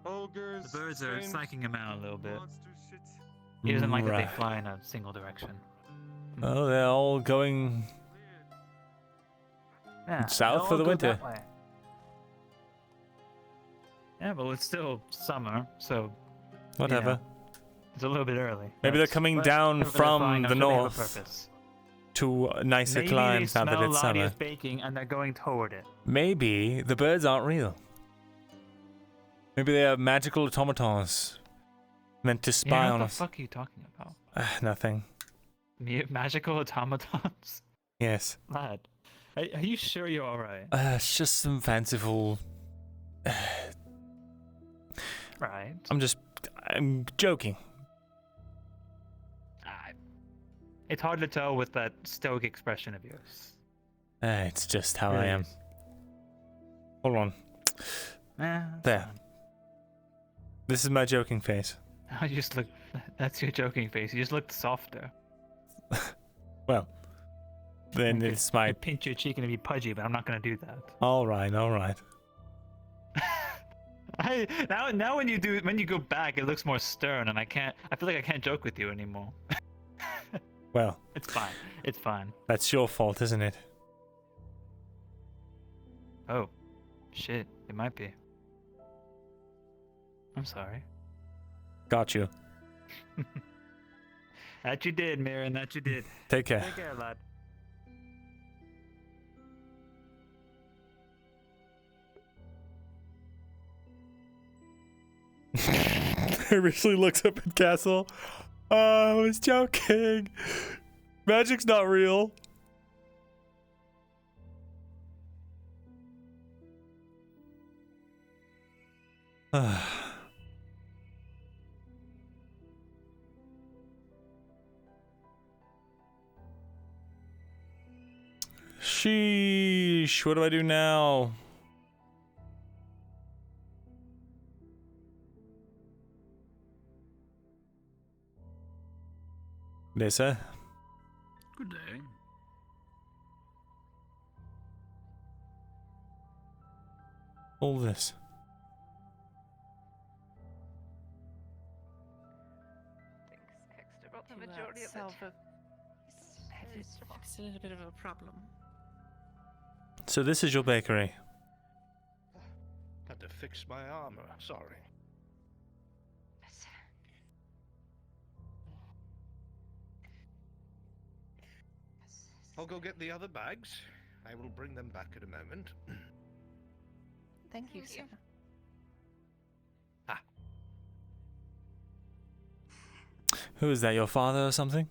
Ogres. The birds are strange psyching him out a little bit. monster shit. He doesn't like that Right. they fly in a single direction. Oh, they're all going Yeah, south they'll for the go winter. that way. Yeah, but it's still summer, so Whatever. you know, it's a little bit early. Maybe they're But- coming but down whatever they're from flying, I'm the sure they have a north purpose. to nicer Maybe climes they now that smell it's summer. Ladia's baking and they're going toward it. Maybe the birds aren't real. Maybe they are magical automatons meant to spy Yeah, on what us. the fuck are you talking about? Nothing. Magical automatons? Yes. Lad, are you sure you're alright? It's just some fanciful. Right. I'm joking. It's hard to tell with that stoic expression of yours. It's just how I Really am. is. Hold on. That's There. fine. This is my joking face. I just look. That's your joking face. You just looked softer. Well, then I it's could my. pinch your cheek and it'd be pudgy, but I'm not gonna do that. All right, all right. Now when you go back, it looks more stern, and I feel like I can't joke with you anymore. Well, It's fine. It's fine. that's your fault, isn't it? Oh, shit. It might be. I'm sorry. Got you. That you did, Mirren. That you did. Take care. Take care, lad. I really looks up at Castle. Oh, I was joking. Magic's not real. Sheesh, what do I do now? Lisa? Good day. All this. Hexter brought the To, majority of solve it. It's a little bit of a problem. So this is your bakery. Had to fix my armor. Sorry. I'll go get the other bags. I will bring them back in a moment. Thank you, sir. Who is that, your father or something?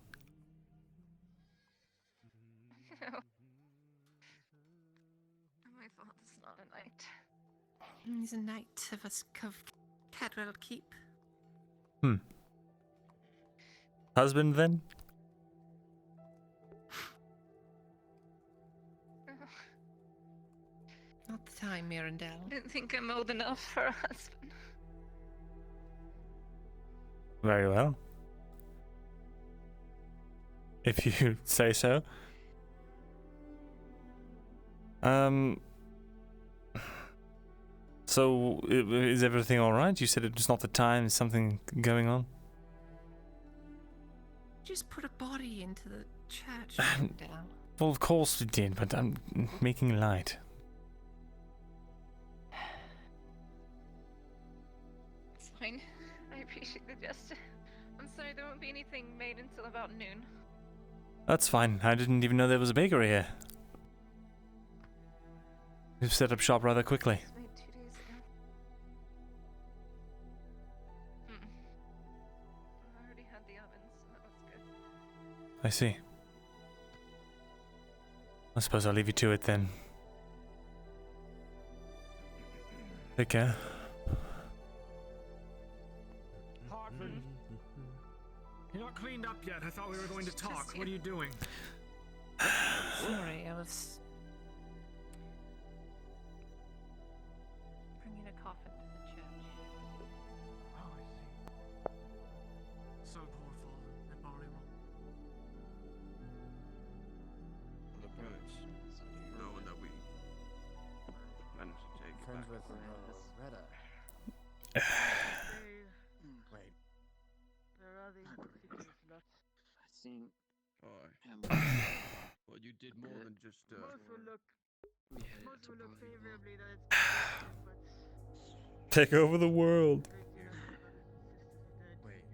My father's not a knight. He's a knight of Cadwell Keep. Husband then? Not the time, Myrindal. I don't think I'm old enough for a husband. Very well. If you say so. So, is everything alright? You said it's not the time, is something going on? Just put a body into the church, Myrindal. Well, of course we did, but I'm making light. It's fine. I appreciate the gesture. I'm sorry there won't be anything made until about noon. That's fine. I didn't even know there was a bakery here. We've set up shop rather quickly. It was made 2 days ago. I see. I suppose I'll leave you to it then. Take care. Hartman, you're not cleaned up yet. I thought we were going to talk. What are you doing? Sorry, I was bringing a coffin to the church. Oh, I see. So powerful and horrible. The birds, knowing that we managed to take it Friends back. with Retta. Wait. Where are they? Lots. I think. Well, you did more than just. Most will look favorably that it's but Take over the world. Wait,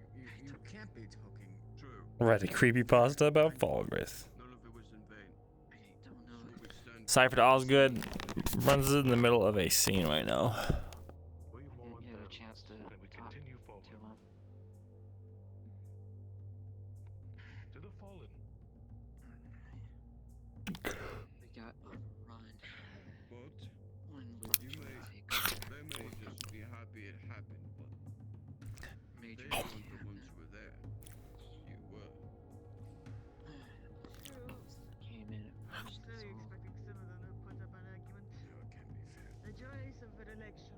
you can't be talking. True. Write a creepypasta about Falgrith. None of it was in vain. I don't know. Cypher to Osgood runs in the middle of a scene right now. You had a chance to continue forward. Too long. To the fallen. We got overrun. But When you may, they may just be happy it happened, but Major they weren't the ones who were there. You were. Came in at first. very expecting some of them to put up an argument. The joys of an election.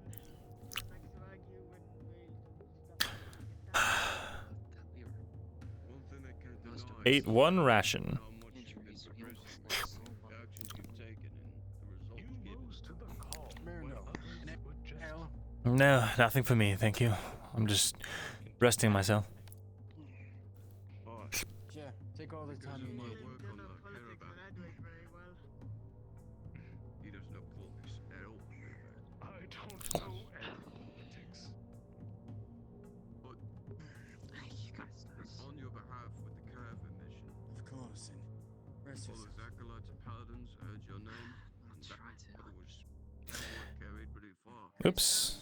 I like to argue when we stuff. One thing I can't deny. 8-1 ration. How much you've been progressing, the actions you've taken, and the results given. No, nothing for me, thank you. I'm just resting myself. Yeah, take all the time you need. Work on the caravan. He doesn't know politics at all. I don't know any politics. But on your behalf with the caravan mission, Of course, and rest all those acolytes and paladins heard your name, and that order was carried pretty far. Oops.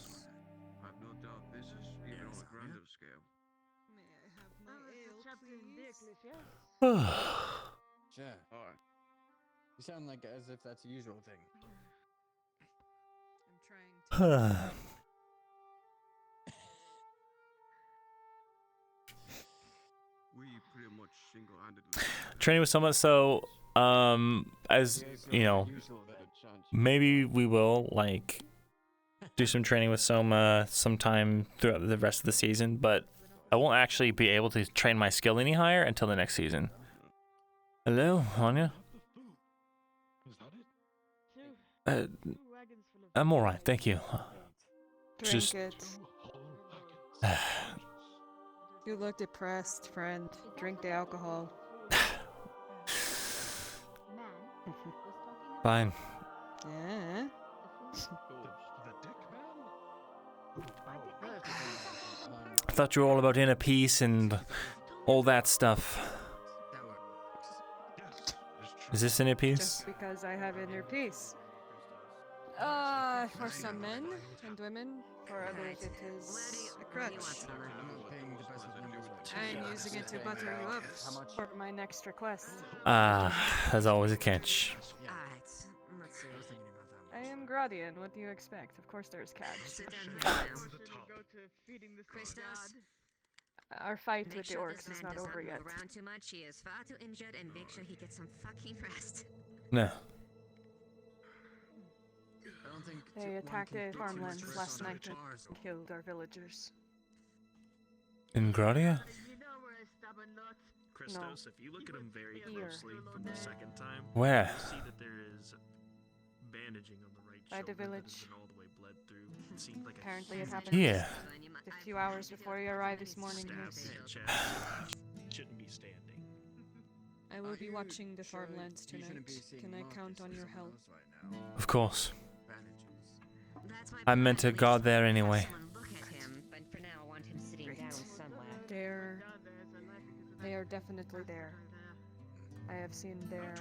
I've no doubt this is even on a grander scale. May I have my ale, Captain Dickless, yes? Sure. Alright. You sound like as if that's a usual thing. I'm trying to. We pretty much single-handedly. Training with someone, so as you know, maybe we will like do some training with Soma sometime throughout the rest of the season, but I won't actually be able to train my skill any higher until the next season. Hello, Anya? I'm alright, thank you. Drink Just it. You look depressed, friend. Drink the alcohol. fine. Yeah. I thought you were all about inner peace and all that stuff. Is this inner peace? Just because I have inner peace. For some men and women, for others it is a crutch. I'm using it to butter you up for my next request. There's always a catch. I am Gradian, what do you expect? Of course there's catch. Our fight with the orcs is not over yet. Around too much, he is far too injured, and make sure he gets some fucking rest. No. They attacked the farmlands last night and killed our villagers. In Gradia? Christos, if you look at him very closely for the second time, Where? you see that there is bandaging on the right By the shoulder that village. has been all the way bled through. It seemed like Apparently it happened Here. a few hours before you arrived this morning. Yes. Shouldn't be standing. I will be watching the farmlands tonight. Can I count on your help? Of course. I meant to guard there anyway. They are definitely there. I have seen their,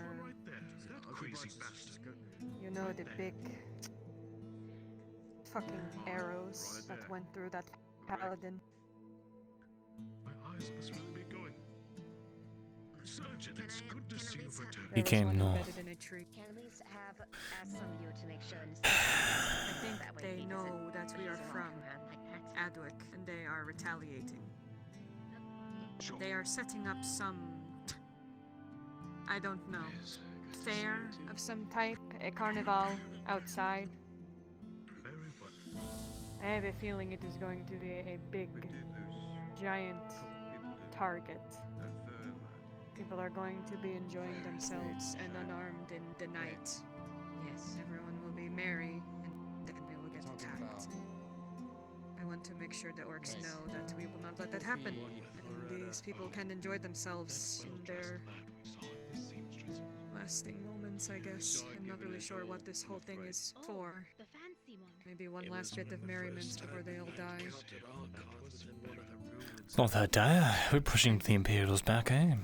Crazy bastard. you know, the big fucking arrows that went through that paladin. My eyes must really be going. VRChat, it's good to see you've returned. He came One north. embedded in a tree. Can we have some of you to make sure I think they know that we are from Adwick, and they are retaliating. They are setting up some, I don't know, fair of some type, a carnival outside. I have a feeling it is going to be a big, giant target. People are going to be enjoying themselves and unarmed in the night. Yes, everyone will be merry, and then we will get attacked. I want to make sure the orcs know that we will not let that happen. And these people can enjoy themselves in their lasting moments, I guess. I'm not really sure what this whole thing is for. Maybe one last bit of merriment before they all die. It's not that dire. We're pushing the Imperials back, eh?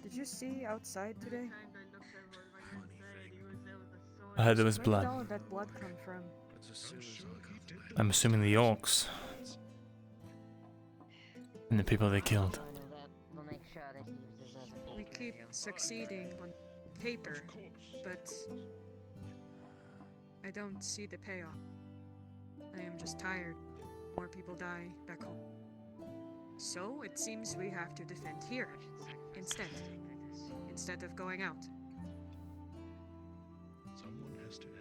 Did you see outside today? I heard there was Where did blood. all of that blood come from? I'm assuming the orcs. And the people they killed. We'll make sure that he deserves it. We keep succeeding on paper, but I don't see the payoff. I am just tired. More people die back home. So it seems we have to defend here instead of going out.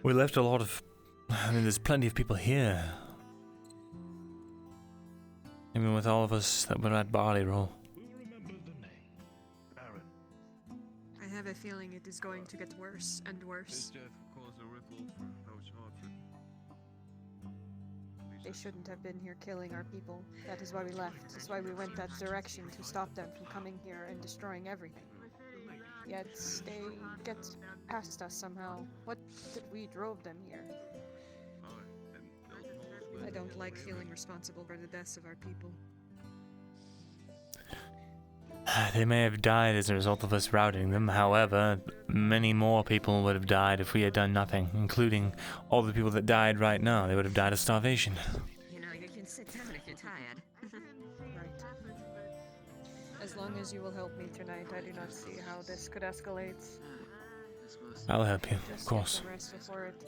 We left a lot of... I mean, there's plenty of people here. Even with all of us that were at Barley Roll. I have a feeling it is going to get worse and worse. They shouldn't have been here killing our people. That is why we left. That's why we went that direction, to stop them from coming here and destroying everything. Yet they get past us somehow. What did we drove them here? I don't like feeling responsible for the deaths of our people. They may have died as a result of us routing them. However, many more people would have died if we had done nothing, including all the people that died right now. They would have died of starvation. You know, you can sit down if you're tired. Right. As long as you will help me tonight, I do not see how this could escalate. I'll help you, of Just course. get some rest before it.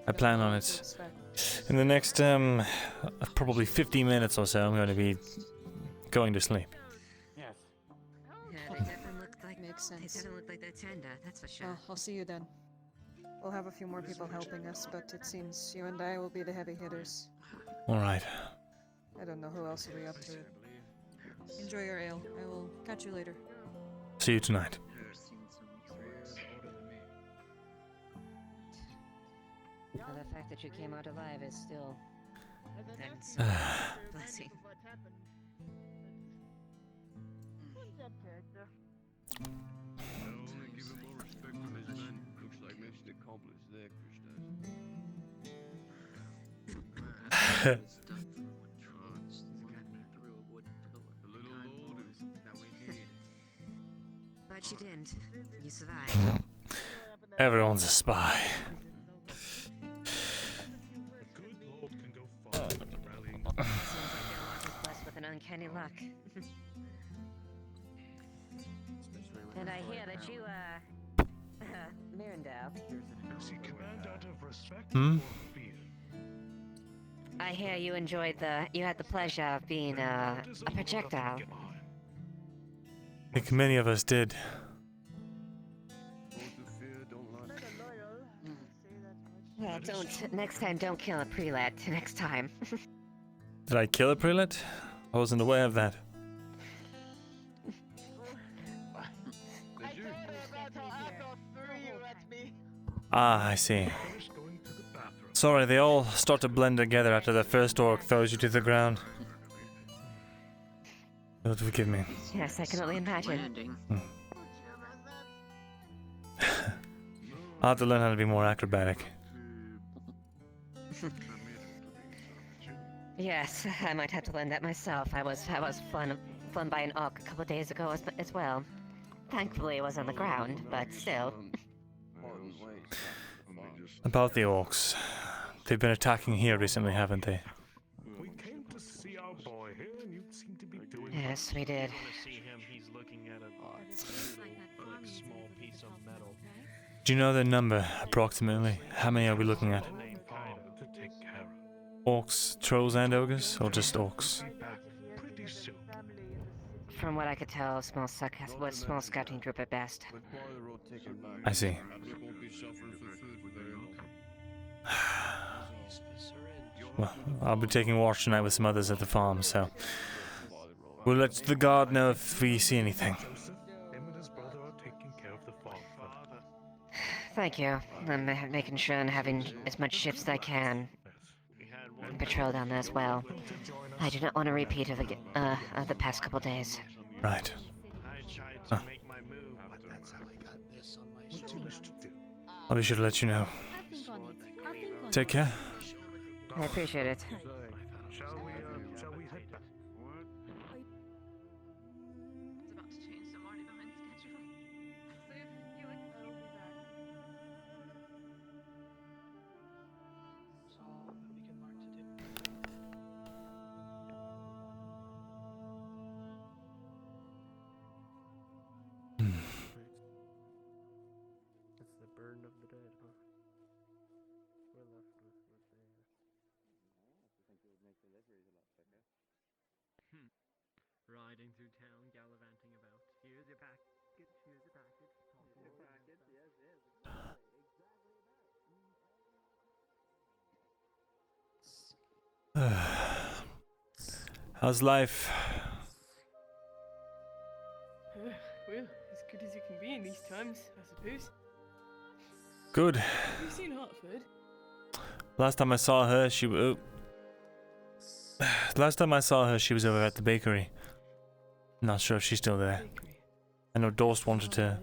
I plan on it. In the next, probably 50 minutes or so, I'm going to be going to sleep. Yeah, they definitely look like Makes sense. They definitely look like they're tender, that's for sure. Well, I'll see you then. We'll have a few more people helping us, but it seems you and I will be the heavy hitters. Alright. I don't know who else will be up to it. Enjoy your ale. I will catch you later. See you tonight. Well, the fact that you came out alive is still... That's blessing. But you didn't. You survived. Everyone's a spy. Blessed with an uncanny luck. And I hear that you, Myrindal. Hmm? I hear you enjoyed you had the pleasure of being, a projectile. I think many of us did. Well, next time don't kill a prelate, next time. Did I kill a prelate? I wasn't aware of that. Ah, I see. Sorry, they all start to blend together after the first orc throws you to the ground. You'll have to forgive me. Yes, I can only imagine. I'll have to learn how to be more acrobatic. Yes, I might have to learn that myself. I was flung by an orc a couple of days ago as well. Thankfully, it was on the ground, but still. About the orcs. They've been attacking here recently, haven't they? Yes, we did. See him, he's looking at a like, small piece of metal. Do you know the number, approximately? How many are we looking at? To take care of. Orcs, trolls, and ogres? Or just orcs? Pretty soon. From what I could tell, small scouting group at best. I see. Well, I'll be taking watch tonight with some others at the farm, so we'll let the guard know if we see anything. Him and his brother are taking care of the farm. Thank you. I'm making sure and having as much shifts as I can. Patrol down there as well. I do not want a repeat of the past couple days. Right. To make my move, but that's how I got this on my shoulder. I'll be sure to let you know. Take care. I appreciate it. Shall we head back? It's about to change, so I'm already behind schedule. So if you would... So we can mark to do. It's the burden of the dead, huh? We're left with the... Riding through town, gallivanting about. Here's your package, here's your package. Here's your package, yes, yes. How's life? Well, as good as you can be in these times, I suppose. Good. Have you seen Hartford? Last time I saw her, she was over at the bakery. Not sure if she's still there. I know Dorst wanted to.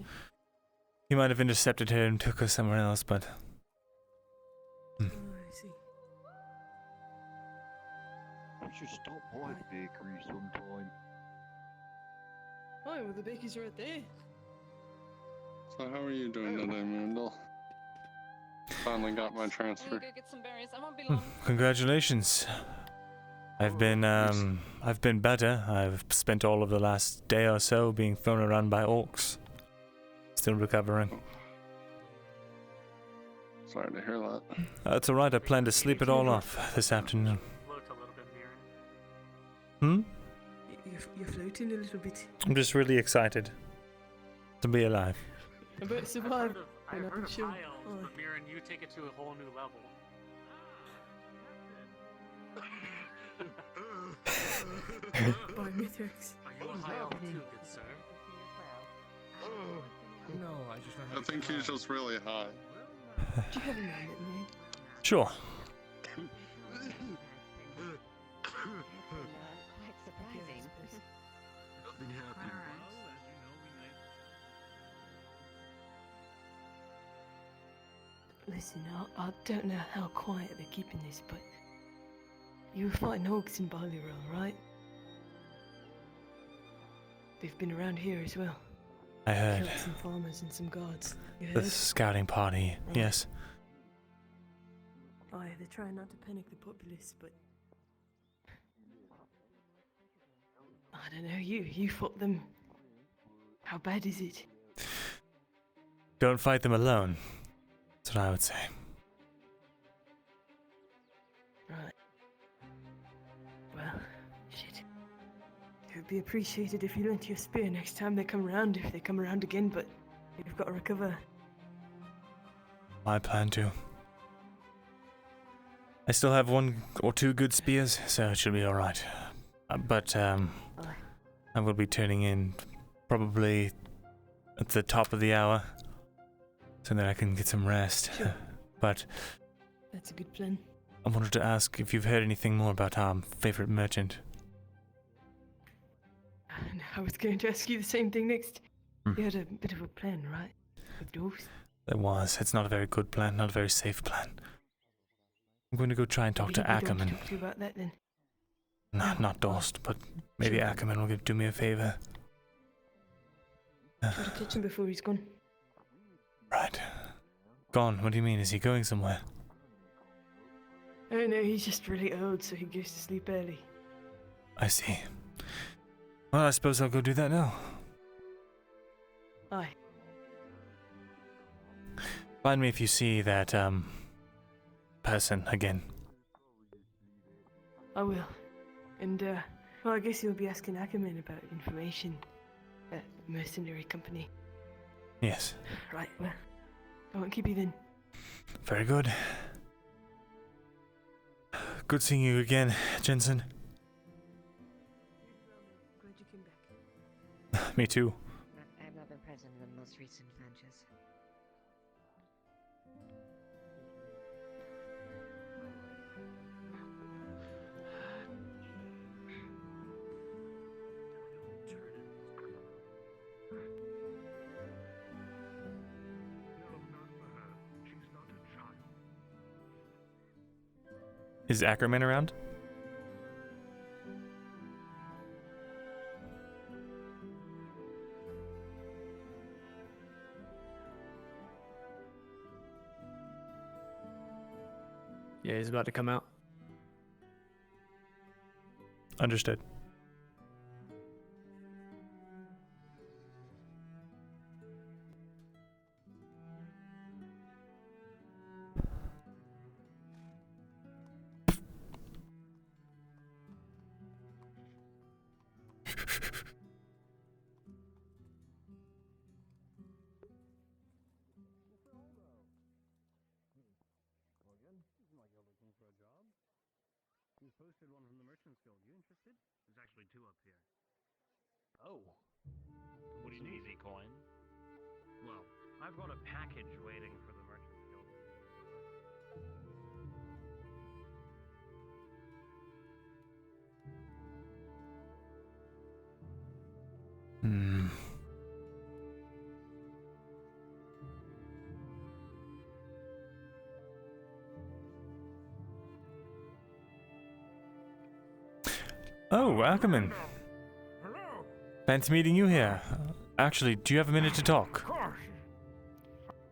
He might have intercepted her and took her somewhere else, but. Oh, I see. We should stop by the bakery sometime. Oh, well, the baker's right there. So how are you doing today, Myrindal? Finally got my transfer. Go get some berries. I won't be long. Congratulations. I've been better. I've spent all of the last day or so being thrown around by orcs. Still recovering. Sorry to hear that. That's alright, I plan to sleep it all off this afternoon. Hmm? You're floating a little bit. I'm just really excited to be alive. About survive. I heard of sure. high elves, but Mirren, you take it to a whole new level. By Mithrax. Are you a high elf too, good sir? No, I just I think he's just really high. Do you have a moment, man? Sure. Quite surprising. Nothing happened. Listen, I don't know how quiet they're keeping this, but you were fighting orcs in Ballyroll, right? They've been around here as well. I heard. Killed some farmers and some guards. You The heard? scouting party, yes. Aye, they're trying not to panic the populace, but I don't know. You fought them. How bad is it? Don't fight them alone. That's what I would say. Right. Well, shit. It would be appreciated if you lent your spear next time they come around, if they come around again, but you've got to recover. I plan to. I still have 1 or 2 good spears, so it should be alright. But I will be turning in probably at the top of the hour, so that I can get some rest. Sure. But That's a good plan. I wanted to ask if you've heard anything more about our favorite merchant. I was going to ask you the same thing next. Hmm. You had a bit of a plan, right? With dwarves? There was. It's not a very good plan, not a very safe plan. I'm going to go try and talk to Maybe you don't Ackerman. talk to you about that then. No, not Dorst, but maybe Sure. Ackerman will do me a favor. Try to catch him before he's gone. Right. Gone? What do you mean? Is he going somewhere? Oh no, he's just really old, so he goes to sleep early. I see. Well, I suppose I'll go do that now. Aye. Find me if you see that, person again. I will. And, well, I guess you'll be asking Ackerman about information at mercenary company. Yes. Right, well, I won't keep you then. Very good. Good seeing you again, Jensen. Glad you came back. Me too. I have not been present in the most recent adventures. Is Ackerman around? Yeah, he's about to come out. Understood. Posted one from the Merchants Guild. You interested? There's actually 2 up here. Oh. What do you need? Easy coin. Well, I've got a package waiting for the Merchants Guild. Hmm. Oh, Ackerman. Hello. Fancy meeting you here. Actually, do you have a minute to talk? Of course.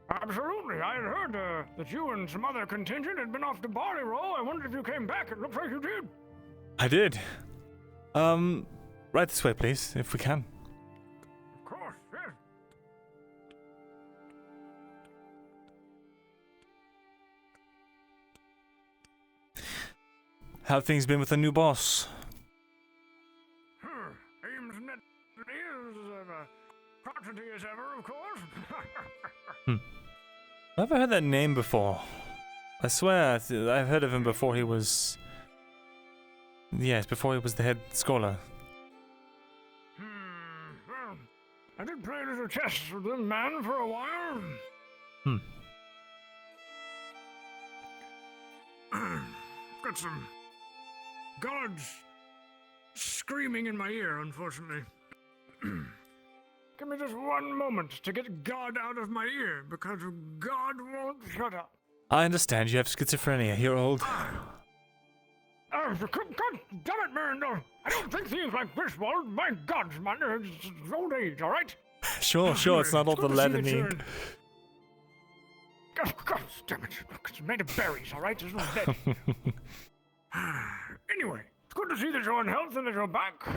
Absolutely. I had heard that you and some other contingent had been off to Barley Roll. I wondered if you came back. It looks like you did. I did. Right this way, please, if we can. Of course, yes. How have things been with the new boss? Ames net is crotchety as ever, of course. I've never heard that name before. I swear, I've heard of him before he was... Yes, before he was the head scholar. Well, I did play a little chess with the man for a while. Got some gods screaming in my ear, unfortunately. Give me just one moment to get God out of my ear, because God won't shut up. I understand you have schizophrenia. You're old. God damn it, Myrindal! I don't think things like this, well, my gods, man, it's old age, alright? Sure, it's not all the lead in the ink. God damn it, look, it's made of berries, alright? There's no lead. Anyway, it's good to see that you're in health and that you're back.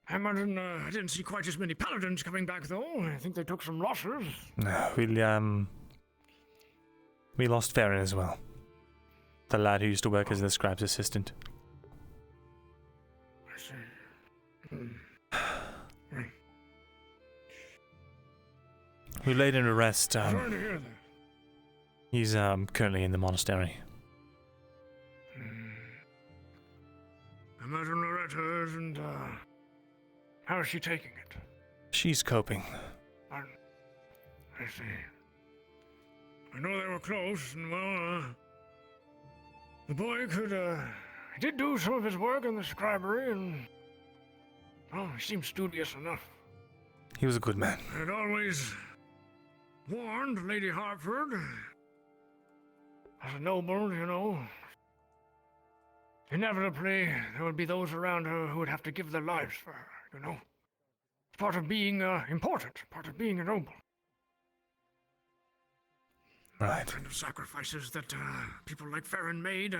I imagine I didn't see quite as many paladins coming back, though. I think they took some losses. No, we lost Farron as well. The lad who used to work as the scribe's assistant. I see. We laid him to rest. Sorry to hear that. He's currently in the monastery. Imagine Loretta isn't, how is she taking it? She's coping. I see. I know they were close, and well, the boy could, he did do some of his work in the scribery, and, well, he seemed studious enough. He was a good man. I had always warned Lady Hartford, as a noble, you know, inevitably there would be those around her who would have to give their lives for her, you know. It's part of being important, part of being a noble. Right. The kind of sacrifices that people like Farron made.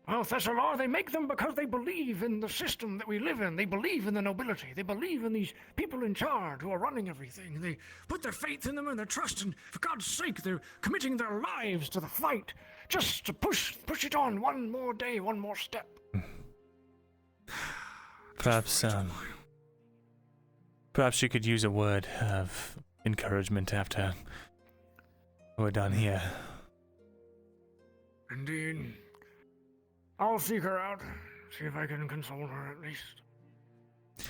Well, Thesalor, they make them because they believe in the system that we live in. They believe in the nobility. They believe in these people in charge who are running everything. They put their faith in them and their trust, and for God's sake, they're committing their lives to the fight just to push it on one more day, one more step. Perhaps you could use a word of encouragement after we're done here. Indeed. I'll seek her out, see if I can console her at least.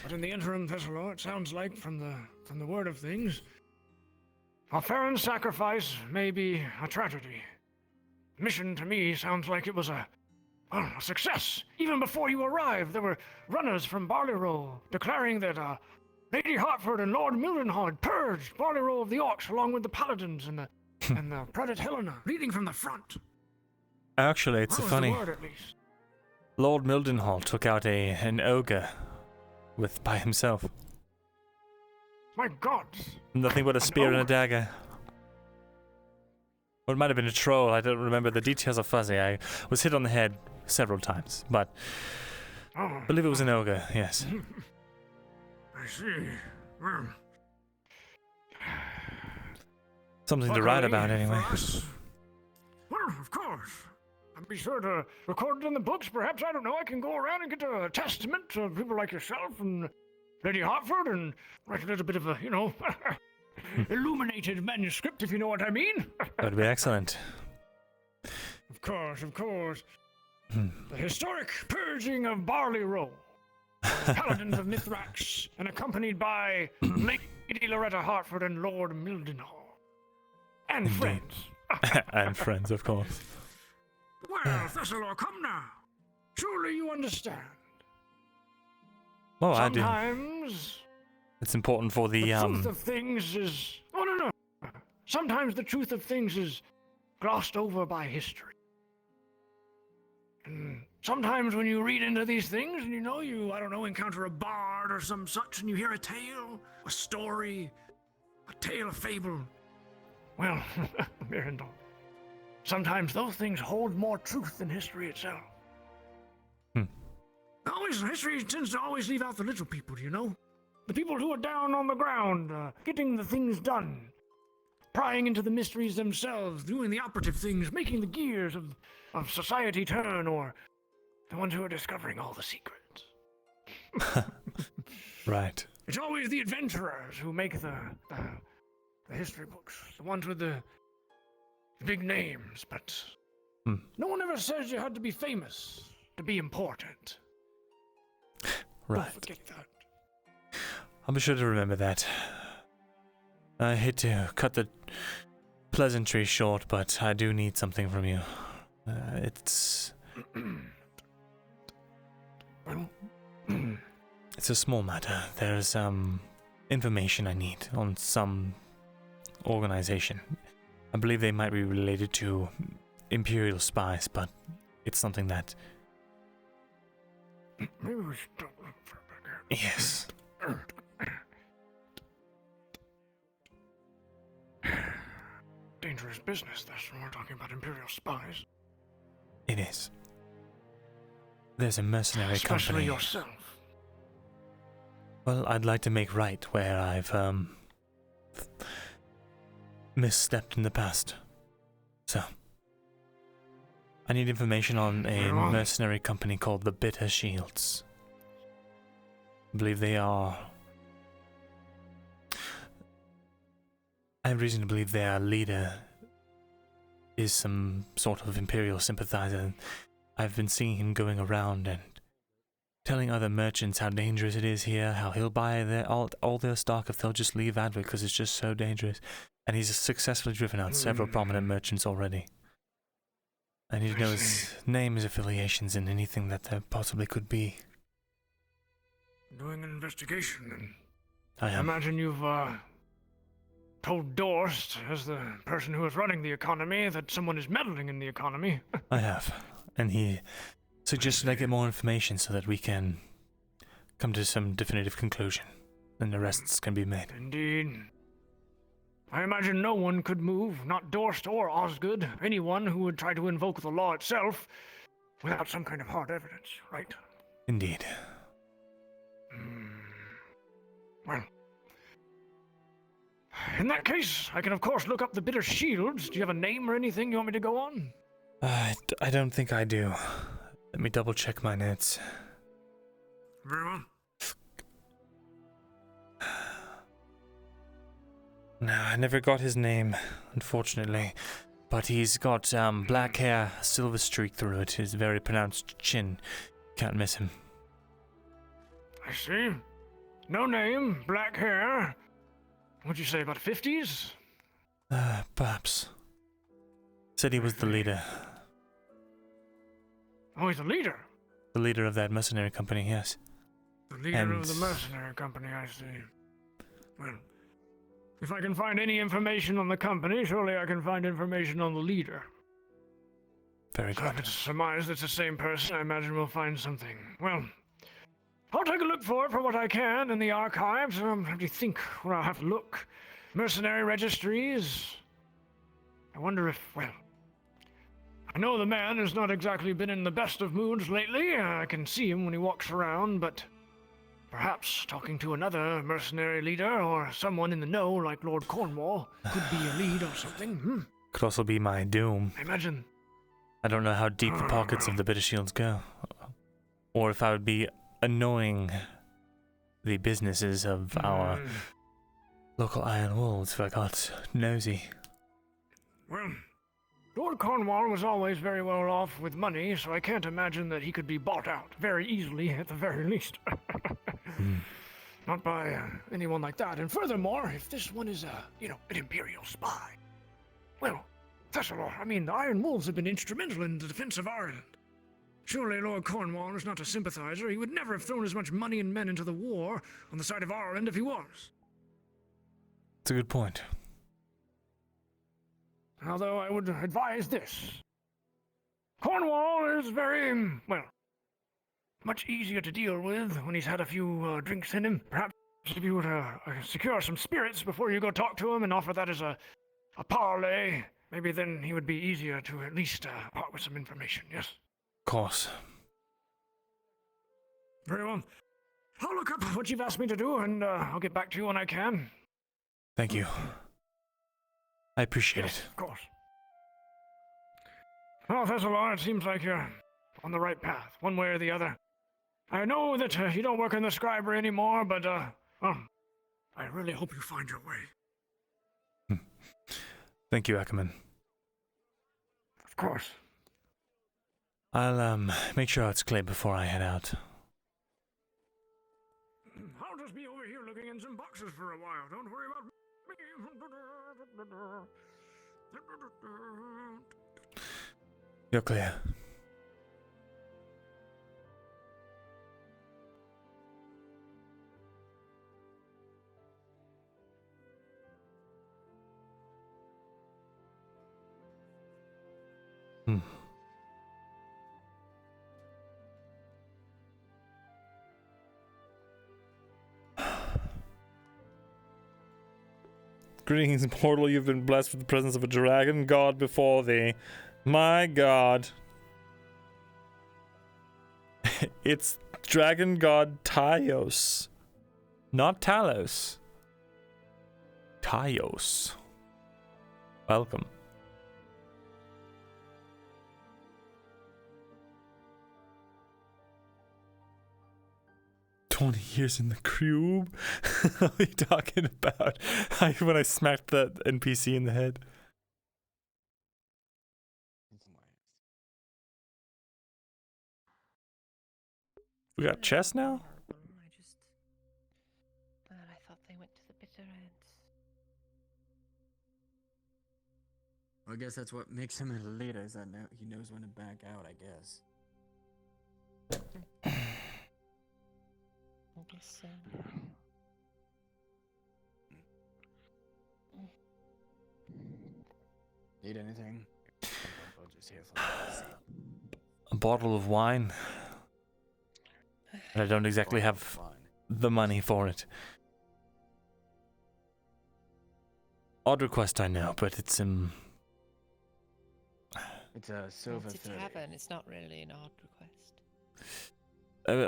But in the interim, Thesalor, it sounds like from the word of things, a Farron's sacrifice may be a tragedy. Mission to me sounds like it was a success. Even before you arrived, there were runners from Barley Roll declaring that Lady Hartford and Lord Mildenhall had purged Barley Roll of the Orcs along with the Paladins and the Predit Helena leading from the front. Actually, it's funny. The word, at least. Lord Mildenhall took out an ogre by himself. My God! Nothing but a spear and a dagger. Or it might have been a troll. I don't remember. The details are fuzzy. I was hit on the head several times, but I believe it was an ogre. Yes. I see. Well, something to write about, anyway. Well, of course. I'll be sure to record it in the books. Perhaps, I don't know, I can go around and get a testament to people like yourself and Lady Hartford and write a little bit of a, illuminated manuscript, if you know what I mean. That would be excellent. Of course. The historic purging of Barley Roll. Paladins of Mithrax, and accompanied by Lady Loretta Hartford and Lord Mildenhall. And friends. And friends, of course. Well, Thesalor, come now. Surely you understand. Oh, I do. Sometimes it's important for the truth of things is... Oh, no. Sometimes the truth of things is glossed over by history. And sometimes when you read into these things and you encounter a bard or some such and you hear a tale, a story, a tale of fable. Well, Myrindal, sometimes those things hold more truth than history itself. History tends to always leave out the little people, The people who are down on the ground, getting the things done, prying into the mysteries themselves, doing the operative things, making the gears of society turn, or the ones who are discovering all the secrets. Right. It's always the adventurers who make the history books, the ones with the big names, but no one ever says you had to be famous to be important. Right. Don't forget that. I'll be sure to remember that. I hate to cut the pleasantry short, but I do need something from you. It's a small matter. There's information I need on some organization. I believe they might be related to Imperial spies, but it's something that... Maybe we should look for it. Yes. Dangerous business, this, when we're talking about Imperial spies. It is. There's a mercenary Especially company. yourself. Well, I'd like to make right where I've misstepped in the past. So, I need information on a mercenary company called the Bitter Shields. I believe they are... I have reason to believe their leader is some sort of Imperial sympathizer. I've been seeing him going around and telling other merchants how dangerous it is here, how he'll buy all their stock if they'll just leave Adwick because it's just so dangerous. And he's successfully driven out several prominent merchants already. I need to know his name, his affiliations, and anything that there possibly could be. Doing an investigation, and I am. imagine you've told Dorst, as the person who is running the economy, that someone is meddling in the economy. I have. And he suggested I get more information so that we can come to some definitive conclusion, and arrests can be made. Indeed. I imagine no one could move, not Dorst or Osgood, anyone who would try to invoke the law itself. without some kind of hard evidence, right? Indeed. Well, in that case, I can of course look up the Bitter Shields. Do you have a name or anything you want me to go on? I don't think I do. Let me double check my notes. Very well. No, I never got his name, unfortunately. But he's got black hair, a silver streak through it, his very pronounced chin. Can't miss him. I see. No name, black hair. What'd you say, about 50s? Perhaps. Said he was the leader. Oh, he's the leader. The leader of that mercenary company, yes. The leader of the mercenary company, I see. Well, if I can find any information on the company, surely I can find information on the leader. Very good. If it's surmised it's the same person, I imagine we'll find something. Well, I'll take a look for it for what I can in the archives. How do you think where I'll have to look? Mercenary registries? I wonder if, well, I know the man has not exactly been in the best of moods lately. I can see him when he walks around, but perhaps talking to another mercenary leader or someone in the know like Lord Cornwall could be a lead or something. Could also be my doom. I imagine. I don't know how deep the pockets of the Bitter Shields go. Or if I would be annoying the businesses of our local Iron Wolves if I got nosy. Well, Lord Cornwall was always very well off with money, so I can't imagine that he could be bought out very easily, at the very least. Not by anyone like that. And furthermore, if this one is an Imperial spy, well, Thesalor, I mean, the Iron Wolves have been instrumental in the defense of Ireland. Surely Lord Cornwall is not a sympathizer. He would never have thrown as much money and men into the war on the side of Ireland if he was. That's a good point. Although I would advise this. Cornwall is very, well, much easier to deal with when he's had a few drinks in him. Perhaps if you were to secure some spirits before you go talk to him and offer that as a parlay, maybe then he would be easier to at least part with some information, yes? Of course. Very well. I'll look up what you've asked me to do, and I'll get back to you when I can. Thank you. I appreciate it. Of course. Well, Thesalor, it seems like you're on the right path, one way or the other. I know that you don't work in the scribery anymore, but, well, I really hope you find your way. Thank you, Ackerman. Of course. I'll, make sure it's clear before I head out. I'll just be over here looking in some boxes for a while. Don't worry about me. You're clear. Greetings, mortal. You've been blessed with the presence of a dragon god before thee. My god. It's dragon god Taios. Not Talos. Taios. Welcome. "20 years in the cube?" What are you talking about? When I smacked that NPC in the head. We got chess now? I thought they went to the bitter ends. I guess that's what makes him a leader, is that now he knows when to back out, I guess. I guess so. Need anything? I'll just here for A bottle of wine. And I don't exactly have the money for it. Odd request, I know, but it's It's a silver It's a 30. tavern. It's not really an odd request.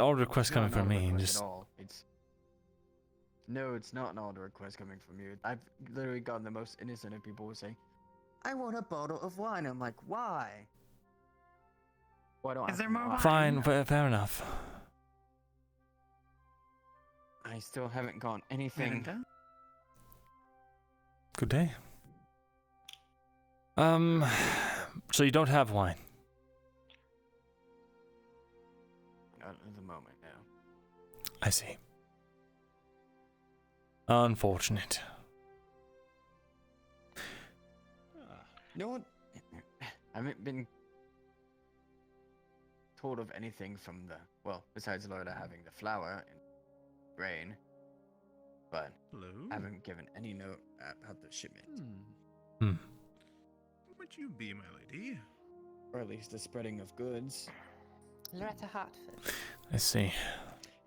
All requests It's coming not an from odd me. request Just at all. No, it's not an odd request coming from you. I've literally gotten the most innocent of people who say, I want a bottle of wine. I'm like, why? Well, I don't Is ask there more why. wine? fine, fair enough. I still haven't gotten anything. Myrindal? Good day. So you don't have wine? Not at the moment, no. I see. Unfortunate. You know what? I haven't been told of anything from the, well, besides Lorda having the flower and grain, but I haven't given any note about the shipment. Would you be, my lady? Or at least the spreading of goods. Loretta Hartford. I see.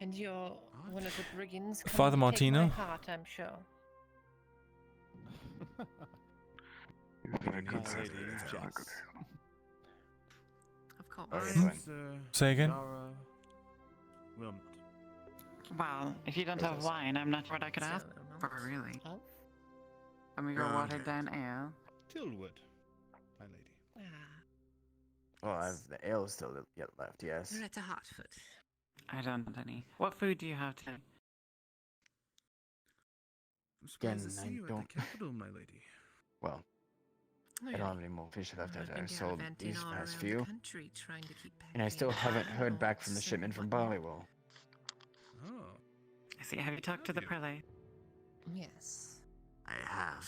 And you're one of the brigands. Come Father to take Martino? my heart, I'm sure. Of course. Say again? Well, if you don't have wine, I'm not sure what I could ask for, really. Let me go water down ale. Tilwood, my lady. Well, I have the ale still yet left, yes. Loretta Hartford. I don't want any. What food do you have today? I'm surprised to Again, see I you at don't- the capital, my lady. Well, I don't have any more fish left after I sold these past few. And I still haven't heard back from the shipment from Barleywell. Oh. I see. Have you talked to the prelate? Yes. I have.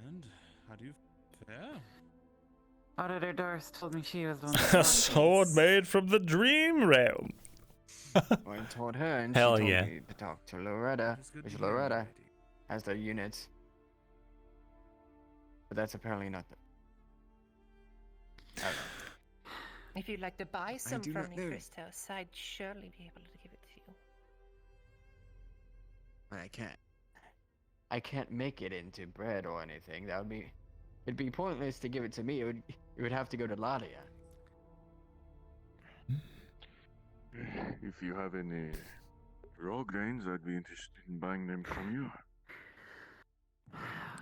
And how do you fare? Auditor Doris told me she was the one. A sword made from the dream realm. I told her, and Hell she told yeah. me to talk to Loretta, which Loretta has their units. But that's apparently not the... I don't know. If you'd like to buy some do from not me, know. Christos, I'd surely be able to give it to you. I can't make it into bread or anything. That would be... It'd be pointless to give it to me. It would have to go to Ladia. If you have any raw grains, I'd be interested in buying them from you.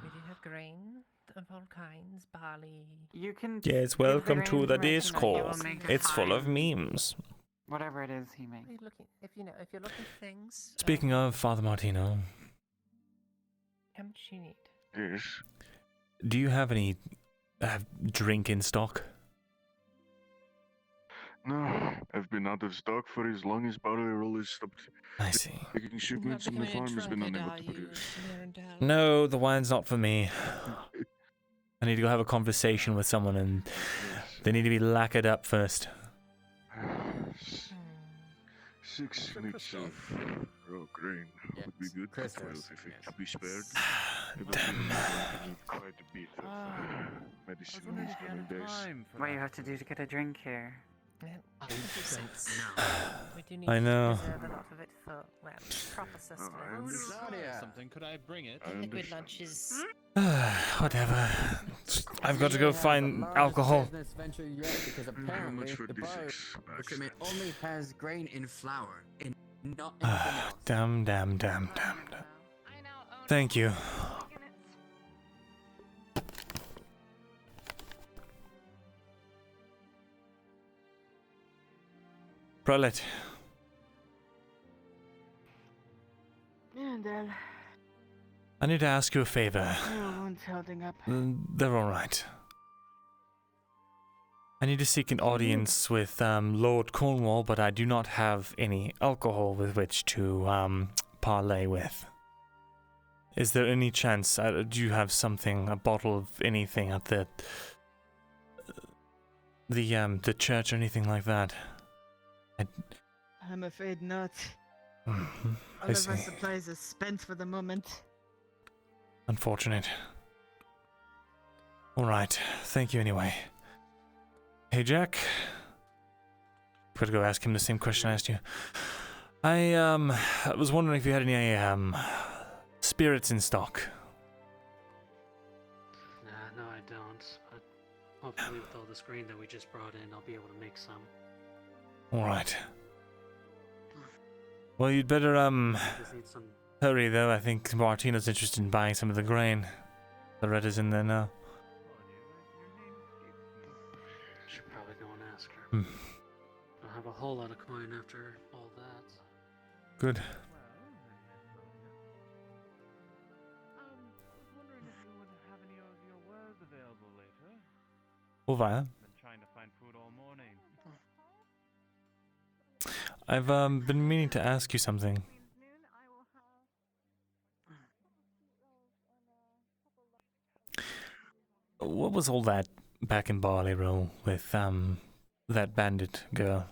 We do have grain of all kinds, barley. You can. Yes, welcome to the Discord. It's full of memes. Whatever it is he makes. What are you looking? If you're looking for things. Speaking of Father Martino, How much do you need? Yes. do you have any drink in stock? No, I've been out of stock for as long as Barleywell has stopped I see. taking shipments and the farm has been unable to produce. No, the wine's not for me. I need to go have a conversation with someone, and they need to be lacquered up first. 6 weeks of raw grain would be good, but well, if it can be spared, Damn. quite a bit of medicine in these coming days. What do you have to do to get a drink here? We do need I know. to preserve a lot of it for, well, proper sustenance. Something, could I bring it? Liquid lunches. Whatever. I've got to go find alcohol. Business venture yet, because apparently the bar equipment only has grain in flour, and not anything else. Damn. Thank you. Prelate, Myrindal, I need to ask you a favor. your wound's holding up. They're alright. I need to seek an audience with Lord Cornwall, but I do not have any alcohol with which to parlay with. Is there any chance, do you have something, a bottle of anything at the church or anything like that? I'm afraid not. I All of our see. supplies are spent for the moment. Unfortunate. Alright, thank you anyway. Hey Jack. Gotta go ask him the same question I asked you. I was wondering if you had any spirits in stock. No, I don't. But Hopefully with all this grain that we just brought in, I'll be able to make some. Alright. Well, you'd better, Just need some... hurry, though. I think Martina's interested in buying some of the grain. The red is in there now. Should probably go and ask her. Hmm. I'll have a whole lot of coin after all that. Good. Wondering if you would have any of your wares available later. Auzera. Been trying to find food all morning. I've been meaning to ask you something. What was all that back in Barley Row with that bandit girl?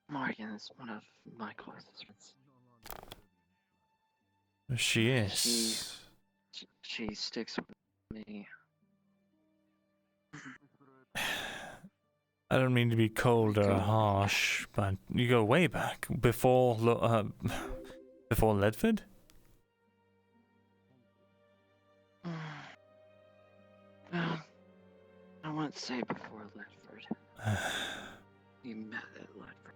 Morgan is one of my closest friends. She is. She sticks with me. I don't mean to be cold or harsh, but you go way back before before Ledford. Well, I wouldn't say before Ledford. You met at Ledford.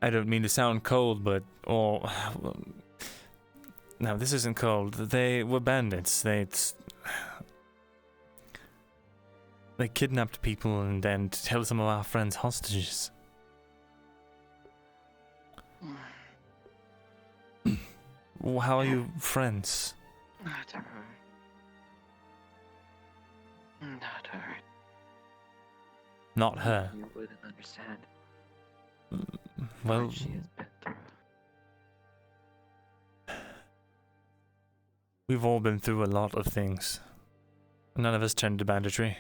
I don't mean to sound cold, but no, this isn't cold. They were bandits. They kidnapped people and held some of our friends hostages. How are you friends? Not her. Not her. Not her. You wouldn't understand. Well, what she has been through. We've all been through a lot of things. None of us turned to banditry.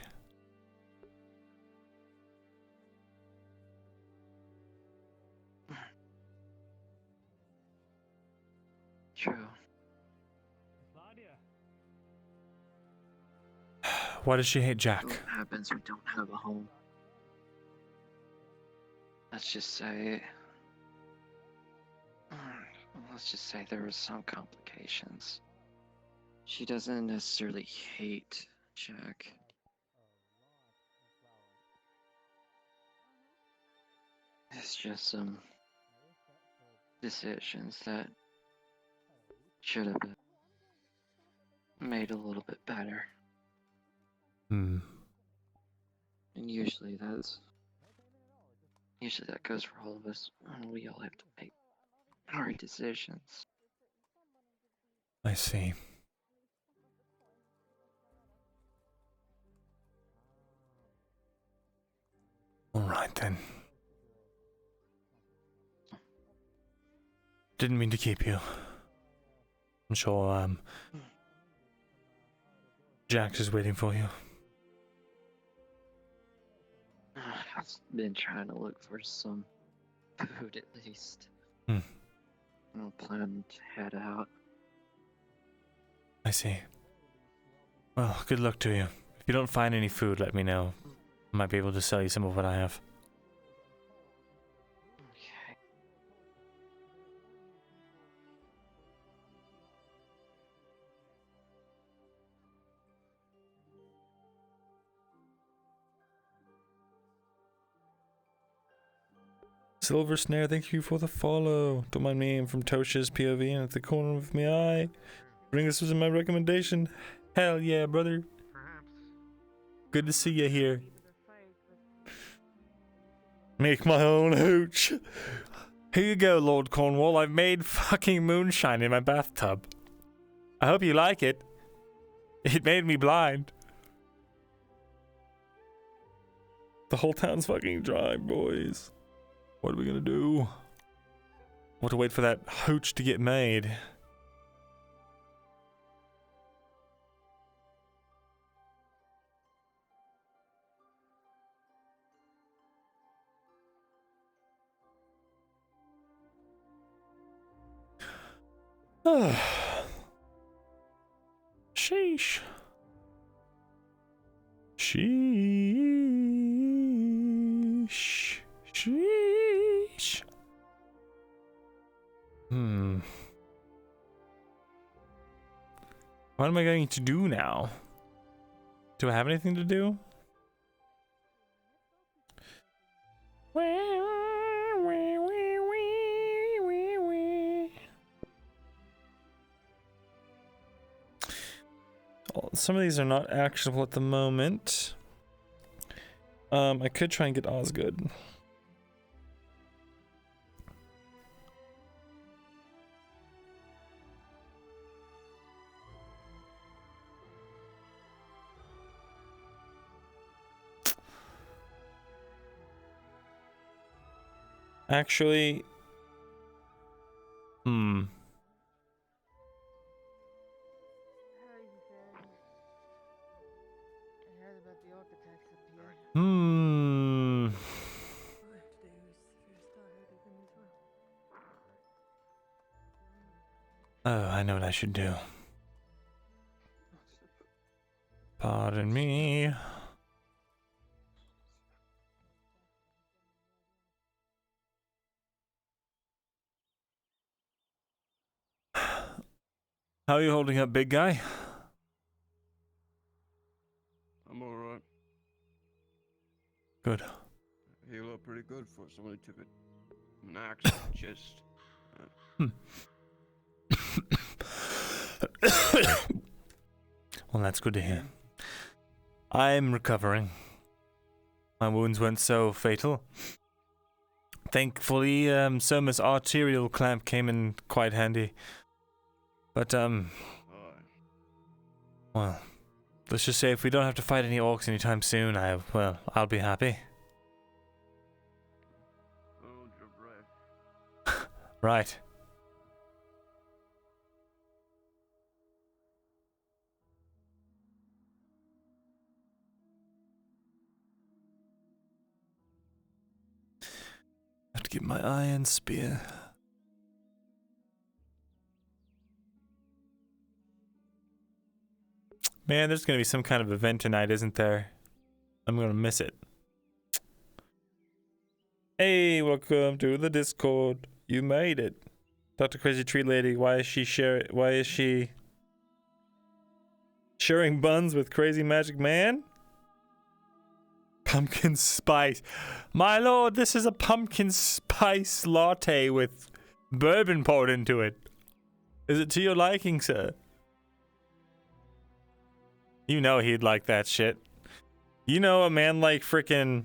True. Why does she hate Jack? What happens when we don't have a home? Let's just say there were some complications. She doesn't necessarily hate Jack. It's just some decisions that should have been made a little bit better. Hmm. And usually that goes for all of us, and we all have to make hard decisions. I see. All right then. Didn't mean to keep you. I'm sure Jax is waiting for you. I've been trying to look for some food at least. Hmm. I'm planning to head out. I see. Well, good luck to you. If you don't find any food, let me know. I might be able to sell you some of what I have. Okay. Silver Snare, thank you for the follow. Don't mind me, I'm from Tosha's POV and at the corner of my eye. Bringus was in my recommendation. Hell yeah, brother. Good to see you here. Make my own hooch. Here you go, Lord Cornwall. I've made fucking moonshine in my bathtub. I hope you like it. It made me blind. The whole town's fucking dry, boys. What are we gonna do? We'll have to wait for that hooch to get made. Sheesh. Sheesh. Sheesh. What am I going to do now? Do I have anything to do? Some of these are not actionable at the moment. I could try and get Osgood. Actually, Oh, I know what I should do. Pardon me. How are you holding up, big guy? I'm alright. Good. Heal up pretty good for somebody took an axe to the chest. Well, that's good to hear. I'm recovering. My wounds weren't so fatal. Thankfully, Soma's arterial clamp came in quite handy. But, well, let's just say if we don't have to fight any orcs anytime soon, I'll be happy. Hold your breath. Right. I have to get my iron spear. Man, there's gonna be some kind of event tonight, isn't there? I'm gonna miss it. Hey, welcome to the Discord. You made it. Dr. Crazy Tree Lady, why is she sharing buns with Crazy Magic Man? Pumpkin spice. My lord, this is a pumpkin spice latte with bourbon poured into it. Is it to your liking, sir? You know he'd like that shit. You know a man like frickin'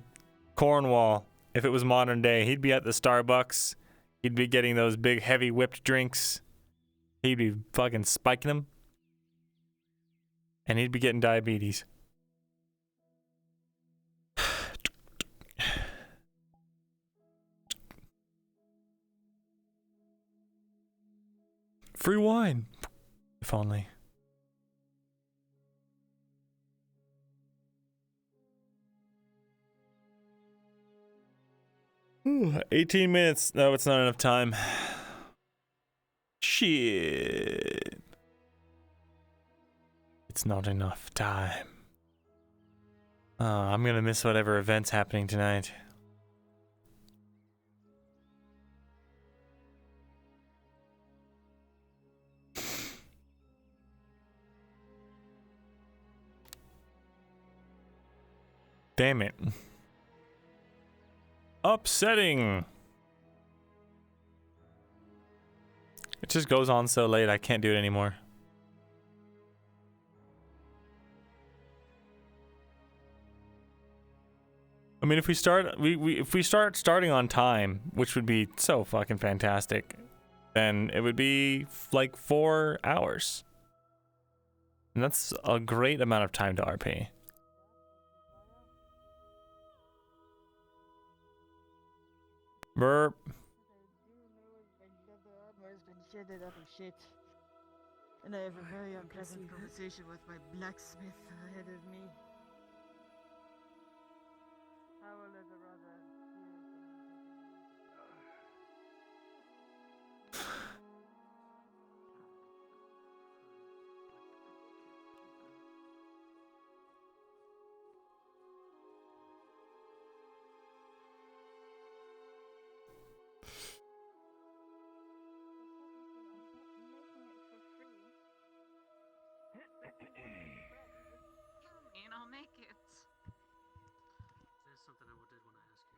Cornwall, if it was modern day, he'd be at the Starbucks. He'd be getting those big heavy whipped drinks. He'd be fucking spiking them. And he'd be getting diabetes. Free wine. If only. Ooh, 18 minutes. No, it's not enough time. Shit. It's not enough time. Oh, I'm gonna miss whatever event's happening tonight. Damn it. Upsetting. It just goes on so late I can't do it anymore. I mean, if we start starting on time, which would be so fucking fantastic, then it would be like 4 hours. And that's a great amount of time to RP. Burp. Shedded up of shit. And I have a very unpleasant conversation with my blacksmith ahead of me. How will the brother?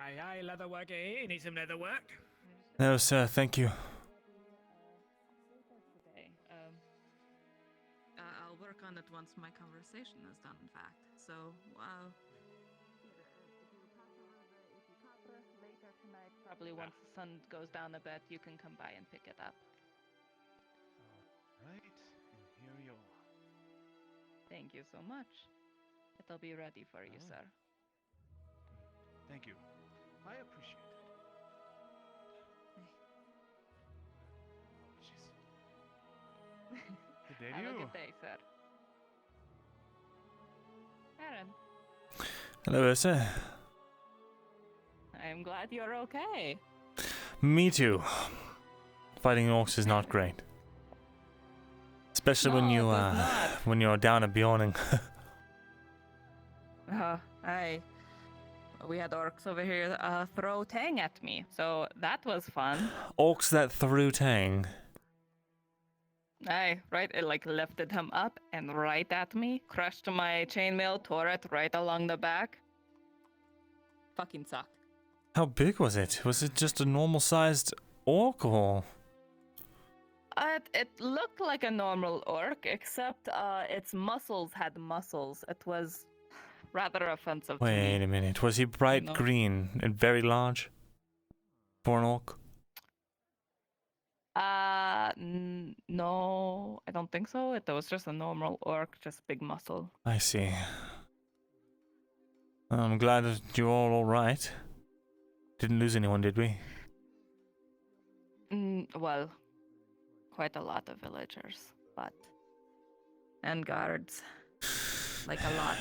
Aye, leatherwork, eh? You need some leatherwork? No, sir, thank you. Okay. I'll work on it once my conversation is done, in fact. So, later tonight, probably once the sun goes down a bit, you can come by and pick it up. Right, and here you are. Thank you so much. It'll be ready for you, sir. Thank you. I appreciate it. Good day to Have you. a good day, sir. Aaron, Hello, sir. I'm glad you're okay. Me too. Fighting orcs is not great. Especially when you're down at Bjorning. We had orcs over here throw tang at me, so that was fun. Orcs that threw tang. Aye, right, it like lifted him up and right at me, crushed my chainmail, tore it right along the back. Fucking sucked. How big was it? Was it just a normal-sized orc, or...? It looked like a normal orc, except its muscles had muscles. It was rather offensive to me. Wait a minute, was he bright No. green and very large? For an orc? No, I don't think so. It was just a normal orc, just big muscle. I see. I'm glad that you're all right. Didn't lose anyone, did we? Well, quite a lot of villagers, but... and guards. Like a lot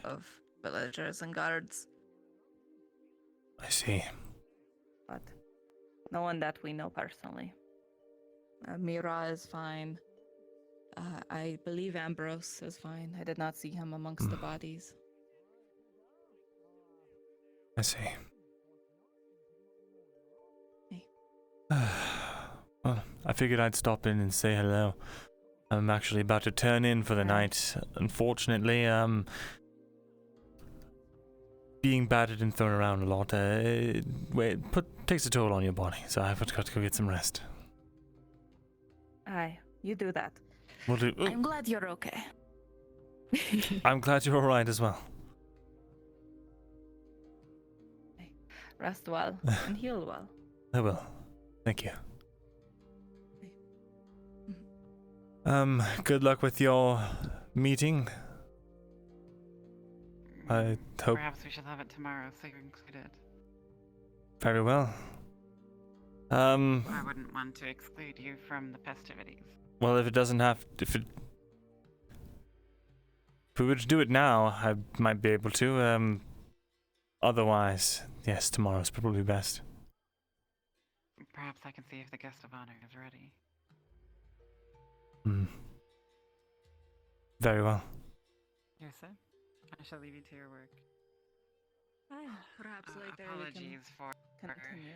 of villagers and guards. I see. But no one that we know personally. Mira is fine. I believe Ambrose is fine. I did not see him amongst the bodies. I see. Well, I figured I'd stop in and say hello. I'm actually about to turn in for the night. Unfortunately, being battered and thrown around a lot, takes a toll on your body, so I've got to go get some rest. Aye, you do that. Will do. I'm glad you're okay. I'm glad you're alright as well. Rest well and heal well. I will. Thank you. Good luck with your meeting. I hope. Perhaps we should have it tomorrow so you're included. Very well. I wouldn't want to exclude you from the festivities. Well, if we were to do it now, I might be able to. Otherwise, yes, tomorrow's probably best. Perhaps I can see if the guest of honor is ready. Very well. Yes, sir. I shall leave you to your work. Perhaps later apologies for continue.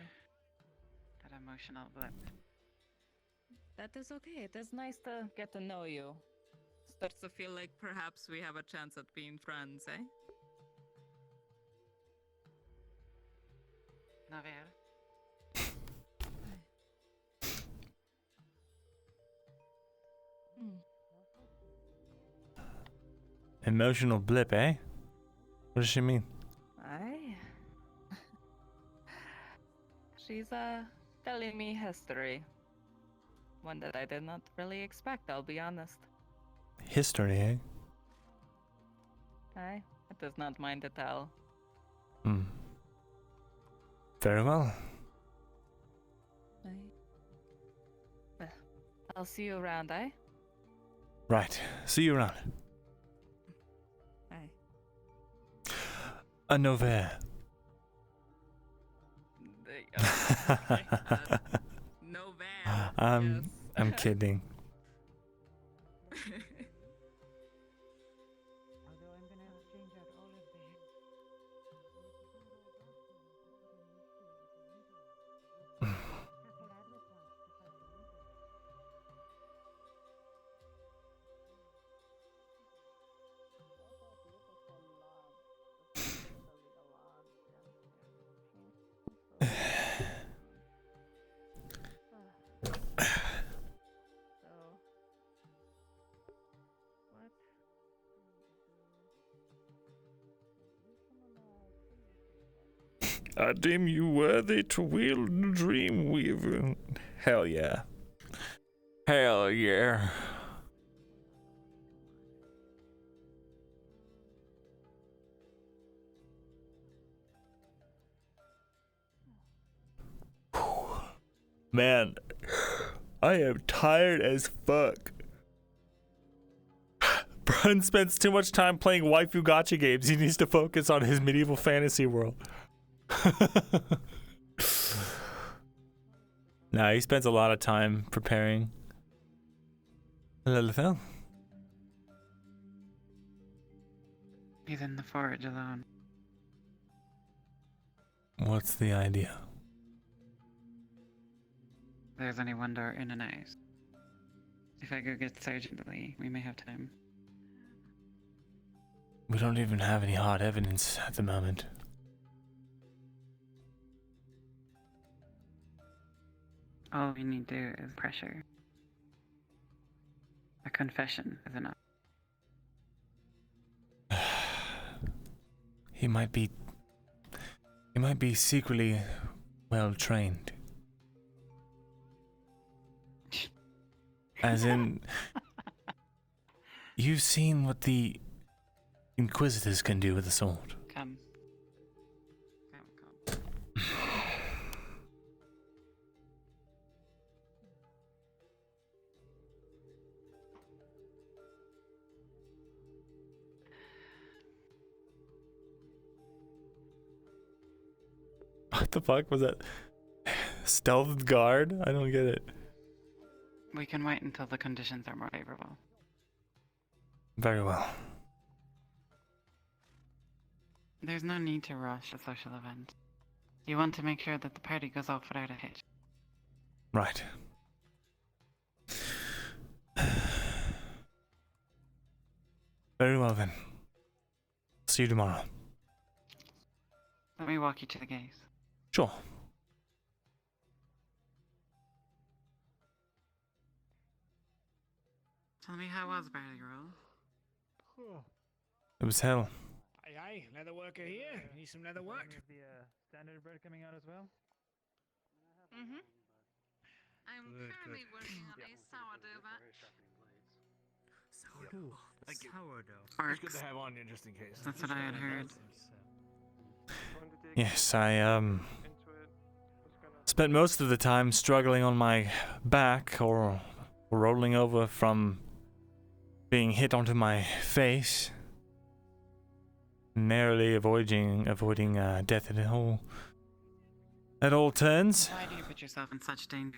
that emotional blip. That is okay. It is nice to get to know you. Starts to feel like perhaps we have a chance at being friends, eh? Naver. Emotional blip, eh? What does she mean? Aye. She's telling me history. One that I did not really expect, I'll be honest. History, eh? Aye, it does not mind to tell. Very well. Aye. Well, I'll see you around, eh? Right. See you around. Aye. A novaire. No van. I'm kidding. I deem you worthy to wield the dream weaver. Hell yeah. Hell yeah. Man, I am tired as fuck. Brun spends too much time playing waifu gacha games. He needs to focus on his medieval fantasy world. Nah, he spends a lot of time preparing. Hello, He's in the forge alone. what's the idea? There's only one door in and out. If I go get Sergeant Lee, we may have time. We don't even have any hard evidence at the moment. All we need to do is pressure. A confession is enough. He might be secretly well trained. As in, you've seen what the Inquisitors can do with a sword. Come. What the fuck was that? Stealth guard? I don't get it. We can wait until the conditions are more favorable. Very well. There's no need to rush a social event. You want to make sure that the party goes off without a hitch. Right. Very well then. See you tomorrow. Let me walk you to the gates. Sure. Tell me, how was Barley Roll? It was hell. Aye, aye, leather worker here. Need some leather work. The standard bread coming out as well? Mm-hmm. I'm currently working on a sourdough batch. Sourdough. Thank you. Sourdough. It's good to have on you just in case. That's what I had heard. Yes, I spent most of the time struggling on my back or rolling over from being hit onto my face, narrowly avoiding death at all turns. Why do you put yourself in such danger?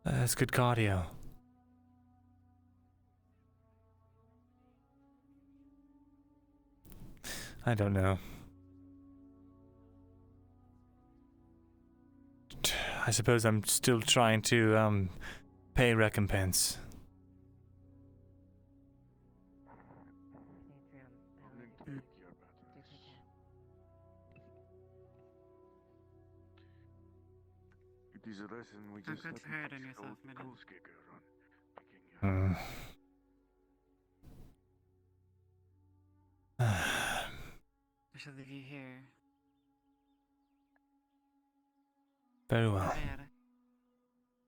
That's good cardio. I don't know. I suppose I'm still trying to pay recompense. It is a lesson we Don't just go had too hard to on teach yourself, old madam. Coalskicker on picking I shall leave you here. Very well.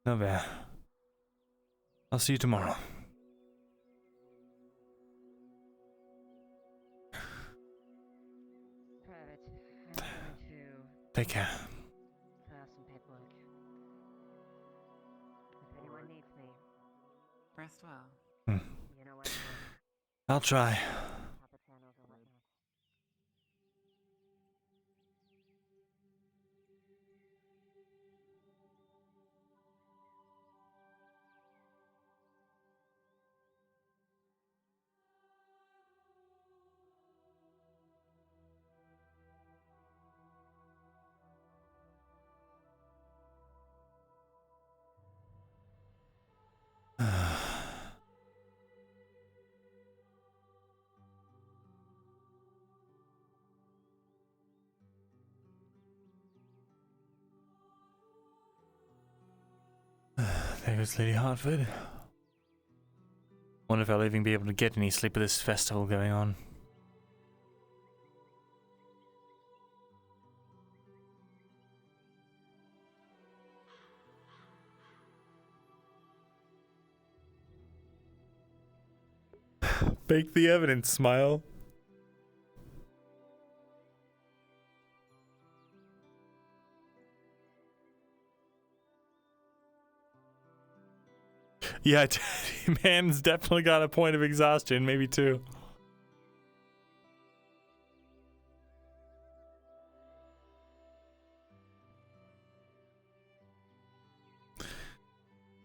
No bear. I'll see you tomorrow. Private, I'm going to Take care. file some paperwork. If anyone needs me, Rest well. you know what to do. I'll try. Papa channels or whatnot. There goes Lady Hartford. Wonder if I'll even be able to get any sleep with this festival going on. Fake the evidence, smile. Yeah, man's definitely got a point of exhaustion, maybe two.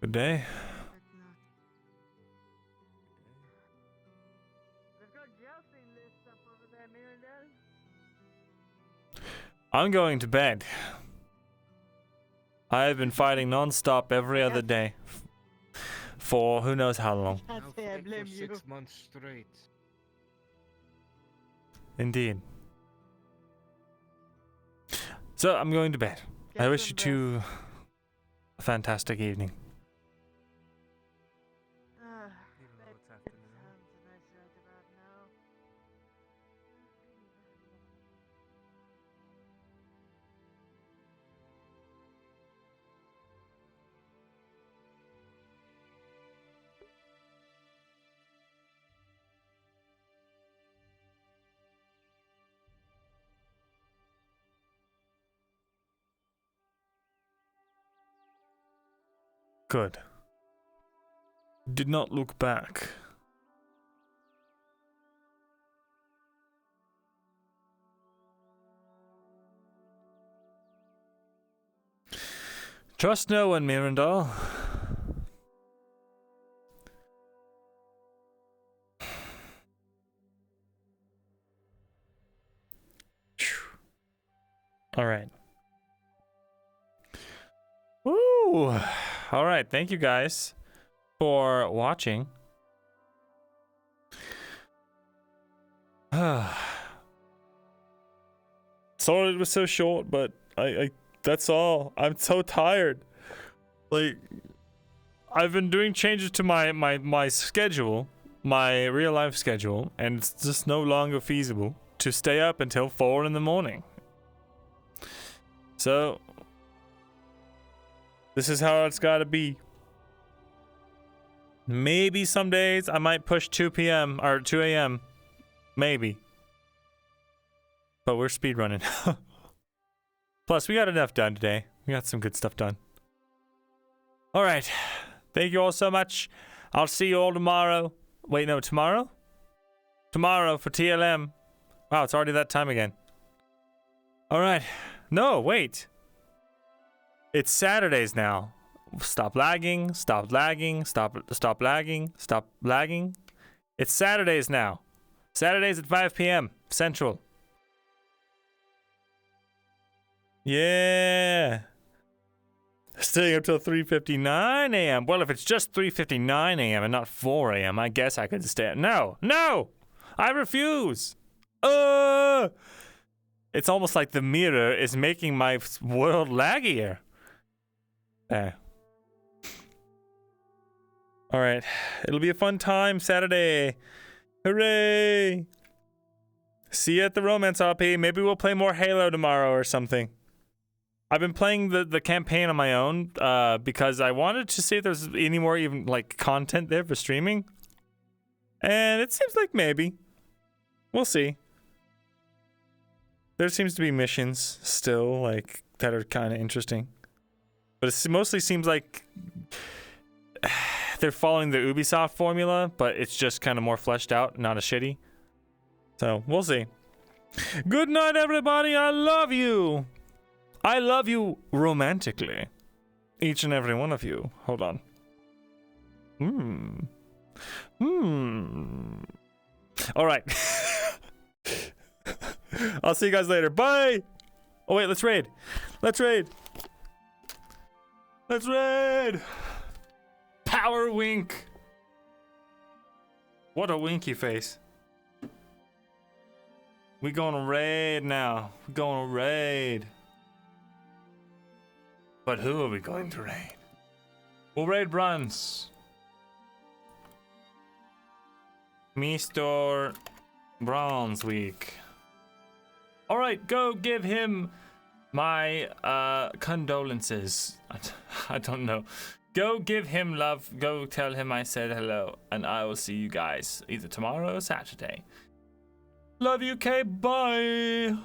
Good day. We've got jousting lists up over there, Myrindal. I'm going to bed. I have been fighting non-stop every other day. For who knows how long. I'd say I blame you. 6 months straight. Indeed. So I'm going to bed. I wish you two a fantastic evening. Even though it's afternoon. Sounds a nice right about now. Good. Did not look back. Trust no one, Myrindal. All right. Woo! All right, thank you guys for watching. Sorry it was so short, but I that's all. I'm so tired. Like, I've been doing changes to my schedule, my real life schedule, and it's just no longer feasible to stay up until 4 in the morning. So this is how it's gotta be. Maybe some days I might push 2 p.m. or 2 a.m. Maybe. But we're speedrunning. Plus, we got enough done today. We got some good stuff done. Alright. Thank you all so much. I'll see you all tomorrow. Wait, no, tomorrow? Tomorrow for TLM. Wow, it's already that time again. Alright. No, wait. It's Saturdays now. Stop lagging, stop lagging, stop lagging, stop lagging. It's Saturdays now. Saturdays at 5 p.m. Central. Yeah. Staying up till 3:59 a.m. Well, if it's just 3:59 a.m. and not 4 a.m., I guess I could stay. No, no, I refuse. It's almost like the mirror is making my world laggier. There. All right, it'll be a fun time Saturday. Hooray! See you at the Romance RP. Maybe we'll play more Halo tomorrow or something. I've been playing the campaign on my own because I wanted to see if there's any more even like content there for streaming. And it seems like maybe. We'll see. There seems to be missions still like that are kind of interesting. But it mostly seems like they're following the Ubisoft formula, but it's just kind of more fleshed out, not as shitty. So, we'll see. Good night, everybody. I love you. I love you romantically. Each and every one of you. Hold on. All right. I'll see you guys later. Bye. Oh, wait, let's raid. Let's raid. Let's raid. Power wink. What a winky face. We gonna raid now. We gonna raid. But who are we going to raid? We'll raid Bruns. Mr. Brunswick. Alright, go give him my condolences. I don't know. Go give him love. Go tell him I said hello. And I will see you guys either tomorrow or Saturday. Love you, Kay. Bye.